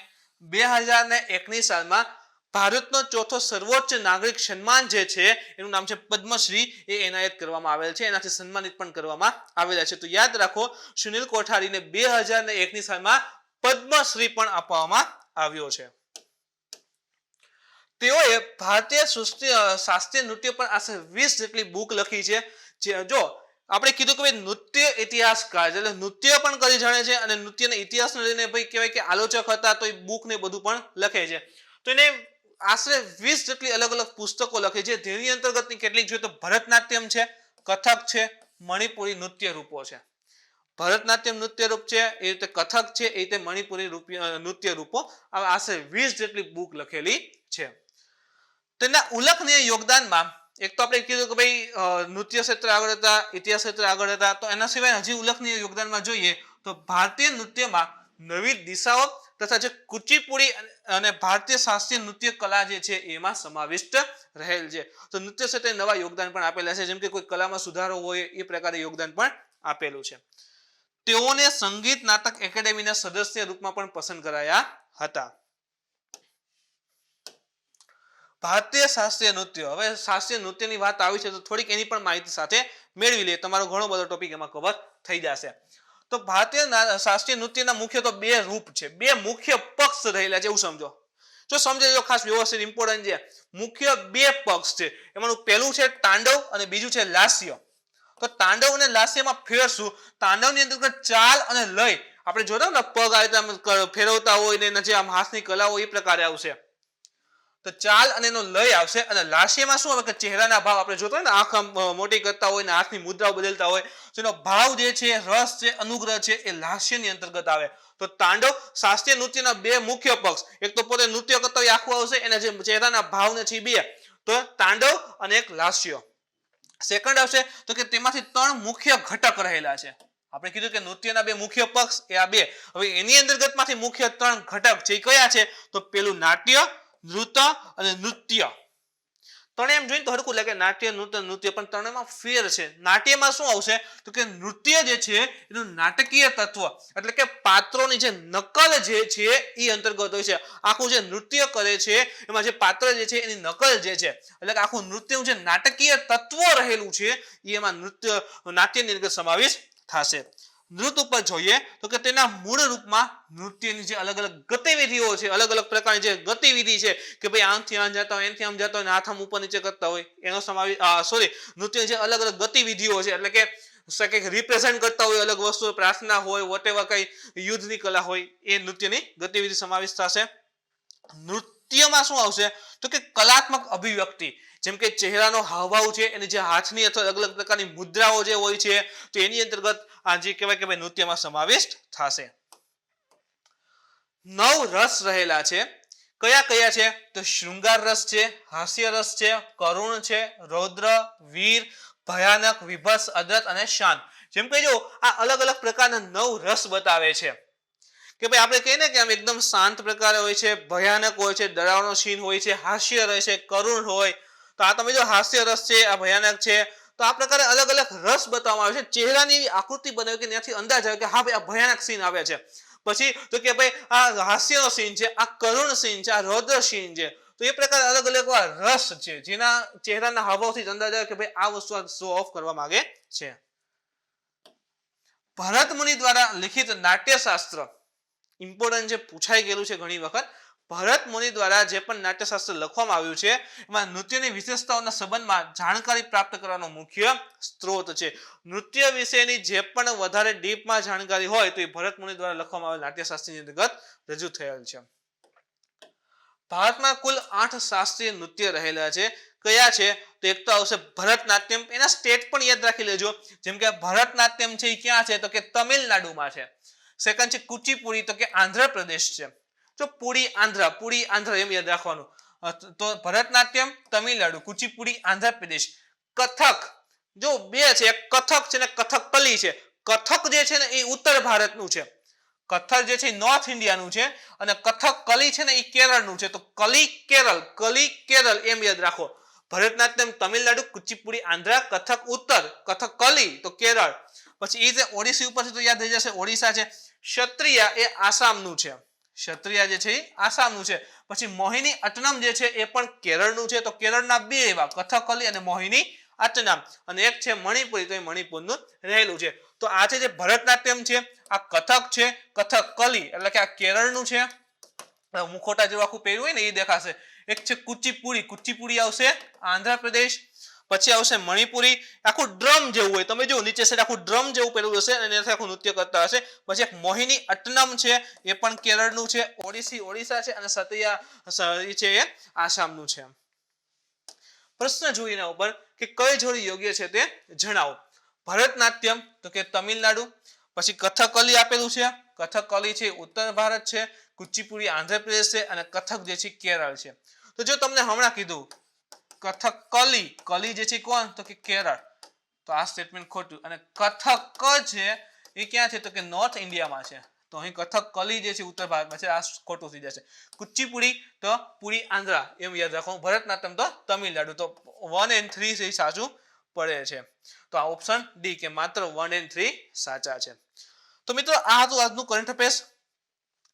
Speaker 2: 2001ની સાલમાં ભારતનો ચોથો સર્વોચ્ચ નાગરિક સન્માન જે છે એનું નામ છે પદ્મશ્રી એ એનાયત કરવામાં આવેલ છે. એનાથી સન્માનિત પણ કરવામાં આવેલા છે. તો યાદ રાખો સુનિલ કોઠારીને 2001ની સાલમાં પદ્મશ્રી પણ આપવામાં આવ્યો છે. તેઓએ ભારતીય શાસ્ત્રીય નૃત્ય પર આશરે 20 જેટલી બુક લખી છે. જો આપણે કીધું કે નૃત્ય ઇતિહાસકાર એટલે નૃત્ય પણ કરી જાણે છે અને નૃત્યના ઇતિહાસને લઈને ભાઈ કહેવાય કે આલોચક હતા તો એ બુક ને બધું પણ લખે છે. તો એને આશરે 20 જેટલી અલગ અલગ પુસ્તકો લખી છે. જેની અંતર્ગતની કેટલીક જોઈએ તો ભરતનાટ્યમ છે, કથક છે, મણિપુરી નૃત્ય રૂપો છે. ભરતનાટ્યમ નૃત્ય રૂપ છે, એ રીતે કથક છે, એ રીતે મણિપુરી નૃત્ય રૂપો આશરે 20 જેટલી બુક લખેલી છે. તેના ઉલ્લેખનીય યોગદાનમાં એક તો આપણે કીધું કે ભાઈ નૃત્ય ક્ષેત્રે આગળ હતા, ઇતિહાસ ક્ષેત્રે આગળ હતા. તો એના સિવાય હજી ઉલ્લેખનીય યોગદાનમાં જોઈએ તો ભારતીય નૃત્યમાં નવી દિશાઓ તથા જે કુચીપુડી અને ભારતીય શાસ્ત્રીય નૃત્ય કલા જે છે એમાં સમાવિષ્ટ રહેલ છે. તો નૃત્ય ક્ષેત્રે નવા યોગદાન પણ આપેલા છે. જેમ કે કોઈ કલામાં સુધારો હોય એ પ્રકારે યોગદાન પણ આપેલું છે. તેઓને સંગીત નાટક એકેડેમીના સદસ્ય રૂપમાં પણ પસંદ કરાયા હતા. ભારતીય શાસ્ત્રીય નૃત્ય, હવે શાસ્ત્રીય નૃત્યની વાત આવી છે તો થોડીક એની પણ માહિતી સાથે મેળવી લઈએ. તમારો ઘણો બધો ટોપિક એમાં કવર થઈ જશે. તો ભારતીય શાસ્ત્રીય નૃત્યના મુખ્ય તો 2 રૂપ છે, 2 મુખ્ય પક્ષ રહેલા છે એવું સમજો. જો સમજો ખાસ વ્યવસ્થિત ઇમ્પોર્ટન્ટ છે. મુખ્ય 2 પક્ષ છે. એમાંનું પહેલું છે તાંડવ અને બીજું છે લાસ્ય. તો તાંડવ અને લાસ્યમાં ફેર શું? તાંડવની અંદર ચાલ અને લય આપણે જોતા ને પગ આ રીતે ફેરવતા હોય ને જે આમ હાથની કલા હોય એ પ્રકારે આવશે. તો ચાલ અને એનો લય આવશે. અને લાસ્યમાં શું આવે કે ચહેરાના ભાવ આપણે જોતા હોય ને આંખ મોટી કરતા હોય ને હાથની મુદ્રાઓ બદલતા હોય તો એનો ભાવ જે છે, રસ છે, અનુગ્રહ છે એ લાસ્યની અંતર્ગત આવે. તો તાંડવ શાસ્ત્રીય નૃત્યના 2 મુખ્ય પક્ષ, એક તો પોતે નૃત્ય કરતા હોય આખું આવશે, એના જે ચહેરાના ભાવને છે 2, તો તાંડવ અને એક લાસ્ય. સેકન્ડ આવશે તો કે તેમાંથી 3 મુખ્ય ઘટક રહેલા છે. આપણે કીધું કે નૃત્યના 2 મુખ્ય પક્ષ એ આ 2. હવે એની અંતર્ગતમાંથી મુખ્ય 3 ઘટક છે એ કયા છે? તો પેલું નાટ્ય, નૃત્ય અને નૃત્ય. ત્રણે એમ જોઈને તો હરખું લાગે નાટ્ય, નૃત્ય, પણ ત્રણેયમાં ફેર છે. નાટ્યમાં શું આવશે તો કે નૃત્ય જે છે એનું નાટકીય તત્વ એટલે કે પાત્રોની જે નકલ જે છે એ અંતર્ગત હોય છે. આખું જે નૃત્ય કરે છે એમાં જે પાત્ર જે છે એની નકલ જે છે એટલે કે આખું નૃત્યનું જે નાટકીય તત્વ રહેલું છે એ એમાં નાટ્યની અંદર સમાવેશ થશે. નૃત્ય ઉપર જોઈએ તો કે તેના મૂળ રૂપમાં નૃત્યની જે અલગ અલગ ગતિવિધિઓ છે, અલગ અલગ પ્રકારની જે ગતિવિધિ છે કે ભાઈ આમથી આમ જતા હોય, એમથી આમ જતા હોય, હાથ આમ ઉપર નીચે કરતા હોય એનો સમાવેશ નૃત્યની જે અલગ અલગ ગતિવિધિઓ છે એટલે કે કંઈક રિપ્રેઝન્ટ કરતા હોય અલગ વસ્તુ, પ્રાર્થના હોય, વોટેવર કઈ યુદ્ધની કલા હોય એ નૃત્યની ગતિવિધિ સમાવેશ થશે. નૃત્યમાં શું આવશે તો કે કલાત્મક અભિવ્યક્તિ, જેમ કે ચહેરાનો હાવભાવ છે, એની જે હાથની અથવા અલગ અલગ પ્રકારની મુદ્રાઓ જે હોય છે તો એની અંતર્ગત આ જે કહેવાય કે ભાઈ નૃત્યમાં સમાવેશ થશે. 9 રસ રહેલા છે. કયા કયા છે? તો શૃંગાર રસ છે, હાસ્ય રસ છે, કરુણ છે, રૌદ્ર, વીર, ભયાનક, વિભત્સ, અદ્રત અને શાંત. જેમ કે જો આ અલગ અલગ પ્રકારના 9 રસ બતાવે છે કે ભાઈ આપણે કહીએ ને કે આમ એકદમ શાંત પ્રકારે હોય છે, ભયાનક હોય છે, ડરાવનો સીન હોય છે, હાસ્ય રહે છે, કરુણ હોય. તો આ તમે જો હાસ્ય રસ છે, આ ભયાનક છે. તો આ પ્રકારે અલગ અલગ રસ બતાવવામાં આવે છે. ચહેરાની એવી આકૃતિ બનાવી કે ત્યાંથી અંદાજ આવે કે હા ભાઈ આ ભયાનક સીન આવે છે. પછી તો કે ભાઈ આ હાસ્યનો સીન છે, આ કરુણ સીન છે, આ રૌદ્ર સીન છે. તો એ પ્રકારે અલગ અલગ રસ છે જેના ચહેરાના હાવભાવથી અંદાજ આવે કે ભાઈ આ વસ્તુ શો ઓફ કરવા માંગે છે. ભરત મુનિ દ્વારા લિખિત નાટ્યશાસ્ત્ર ઇમ્પોર્ટન્ટ છે, પૂછાઈ ગયેલું છે ઘણી વખત. ભરત મુનિ દ્વારા જે પણ નાટ્યશાસ્ત્ર લખવામાં આવ્યું છે એમાં નૃત્યની વિશેષતાઓના સંબંધમાં જાણકારી પ્રાપ્ત કરવાનો મુખ્ય સ્ત્રોત છે. નૃત્ય વિશેની જે પણ વધારે ડીપમાં જાણકારી હોય તો એ ભરત મુનિ દ્વારા લખવામાં આવેલ નાટ્યશાસ્ત્રની અંતર્ગત રજૂ થયેલ છે. ભારતમાં કુલ 8 શાસ્ત્રીય નૃત્ય રહેલા છે. કયા છે? તો એક તો આવશે ભરતનાટ્યમ. એના સ્ટેટ પણ યાદ રાખી લેજો. જેમ કે ભરતનાટ્યમ છે એ ક્યાં છે? તો કે તમિલનાડુમાં છે. સેકન્ડ છે કુચીપુડી, તો કે આંધ્રપ્રદેશ છે. જો પુડી આંધ્ર એમ યાદ રાખવાનું. તો ભરતનાટ્યમ તમિલનાડુ, કુચીપુડી આંધ્રપ્રદેશ, કથક જો બે છે, એક કથક છે ને કથકકલી છે. કથક જે છે ને એ ઉત્તર ભારતનું છે, કથક જે છે નોર્થ ઇન્ડિયાનું છે, અને કથકકલી છે ને એ કેરળનું છે. તો કલી કેરળ એમ યાદ રાખો. ભરતનાટ્યમ તમિલનાડુ, કુચીપુડી આંધ્રા, કથક ઉત્તર, કથકકલી તો કેરળ. પછી એ જે ઓડિસી ઉપર છે તો યાદ થઈ જશે ઓડિશા છે. ક્ષત્રિયા એ આસામનું છે, ક્ષત્રિયા જે છે એ આસામનું છે. પછી મોહિની અટ્ટનમ જે છે એ પણ કેરળનું છે. તો કેરળના બે એવા કથકલી અને મોહિની અટ્ટનમ, અને એક છે મણિપુરી, તો એ મણિપુરનું રહેલું છે. તો આ છે જે ભરતનાટ્યમ છે, આ કથક છે, કથકકલી એટલે કે આ કેરળનું છે, મુખોટા જેવું આખું પહેર્યું હોય ને એ દેખાશે. એક છે કુચીપુડી આવશે આંધ્રપ્રદેશ. પછી આવશે મણિપુરી, આખું ડ્રમ જેવું હોય, તમે જો નીચે સાઈડ આખું ડ્રમ જેવું પહેરેલું હશે અને એનાથી આખું નૃત્ય કરતા હશે. પછી એક મોહિની અટ્ટનમ છે, એ પણ કેરળનું છે. ઓડિસી ઓડિશા છે, અને સત્રિયા છે એ આસામનું છે. પ્રશ્ન જોઈએ એના ઉપર કે કઈ જોડી યોગ્ય છે તે જણાવો. ભરતનાટ્યમ તો કે તમિલનાડુ, પછી કથકલી આપેલું છે, કથકલી છે ઉત્તર ભારત છે, કુચીપુડી આંધ્રપ્રદેશ છે, અને કથક જે છે કેરળ છે. તો જો તમને હમણાં કીધું કલી જે છે કોણ, તો કે કેરળ, તો આ સ્ટેટમેન્ટ ખોટું. અને કથક છે એ ક્યાં છે, તો કે નોર્થ ઇન્ડિયામાં છે, તો અહીં કથકલી જે છે ઉત્તર ભારતમાં છે, આ ખોટું થઈ જશે. કુચીપુડી તો પુરી આંધ્રા એમ યાદ રાખો. ભરતનાટ્યમ તો તમિલનાડુ. તો 1 and 3 છે સાચું પડે છે. તો આ ઓપ્શન ડી કે માત્ર 1 and 3 સાચા છે. તો મિત્રો આ હતું આજનું કરંટ અફેર્સ.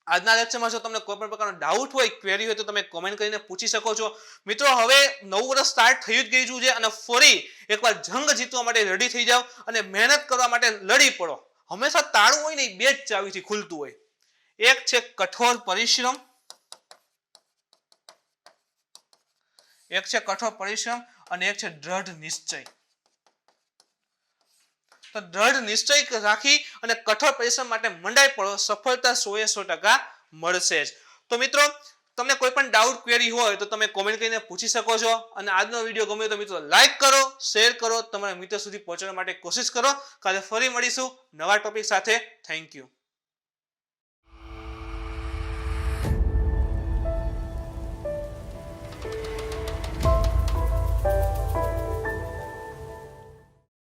Speaker 2: આજના લેક્ચરમાં જો તમને કોઈ પણ પ્રકારનો ડાઉટ હોય, ક્વેરી હોય, તો તમે કોમેન્ટ કરીને પૂછી શકો છો. મિત્રો હવે નવું વર્ષ સ્ટાર્ટ થઈ જ ગયું છે, અને ફરી એકવાર જંગ જીતવા માટે રેડી થઈ જાઓ અને મહેનત કરવા માટે લડી પડો. હંમેશા તાળું હોય ને એ બે જ ચાવીથી ખુલતું હોય. એક છે કઠોર પરિશ્રમ, અને એક છે દ્રઢ નિશ્ચય. તો દ્રઢ નિશ્ચય રાખી અને કઠોર પરિશ્રમ માટે મંડાઈ પડો, સફળતા 100% મળશે જ. તો મિત્રો તમને કોઈ પણ ડાઉટ ક્વેરી હોય તો તમે કોમેન્ટ કરીને પૂછી શકો છો. અને આજનો વિડીયો ગમ્યો તો મિત્રો લાઈક કરો, શેર કરો, તમારા મિત્રો સુધી પહોંચવા માટે કોશિશ કરો. કાલે ફરી મળીશું નવા ટોપિક સાથે. Thank you.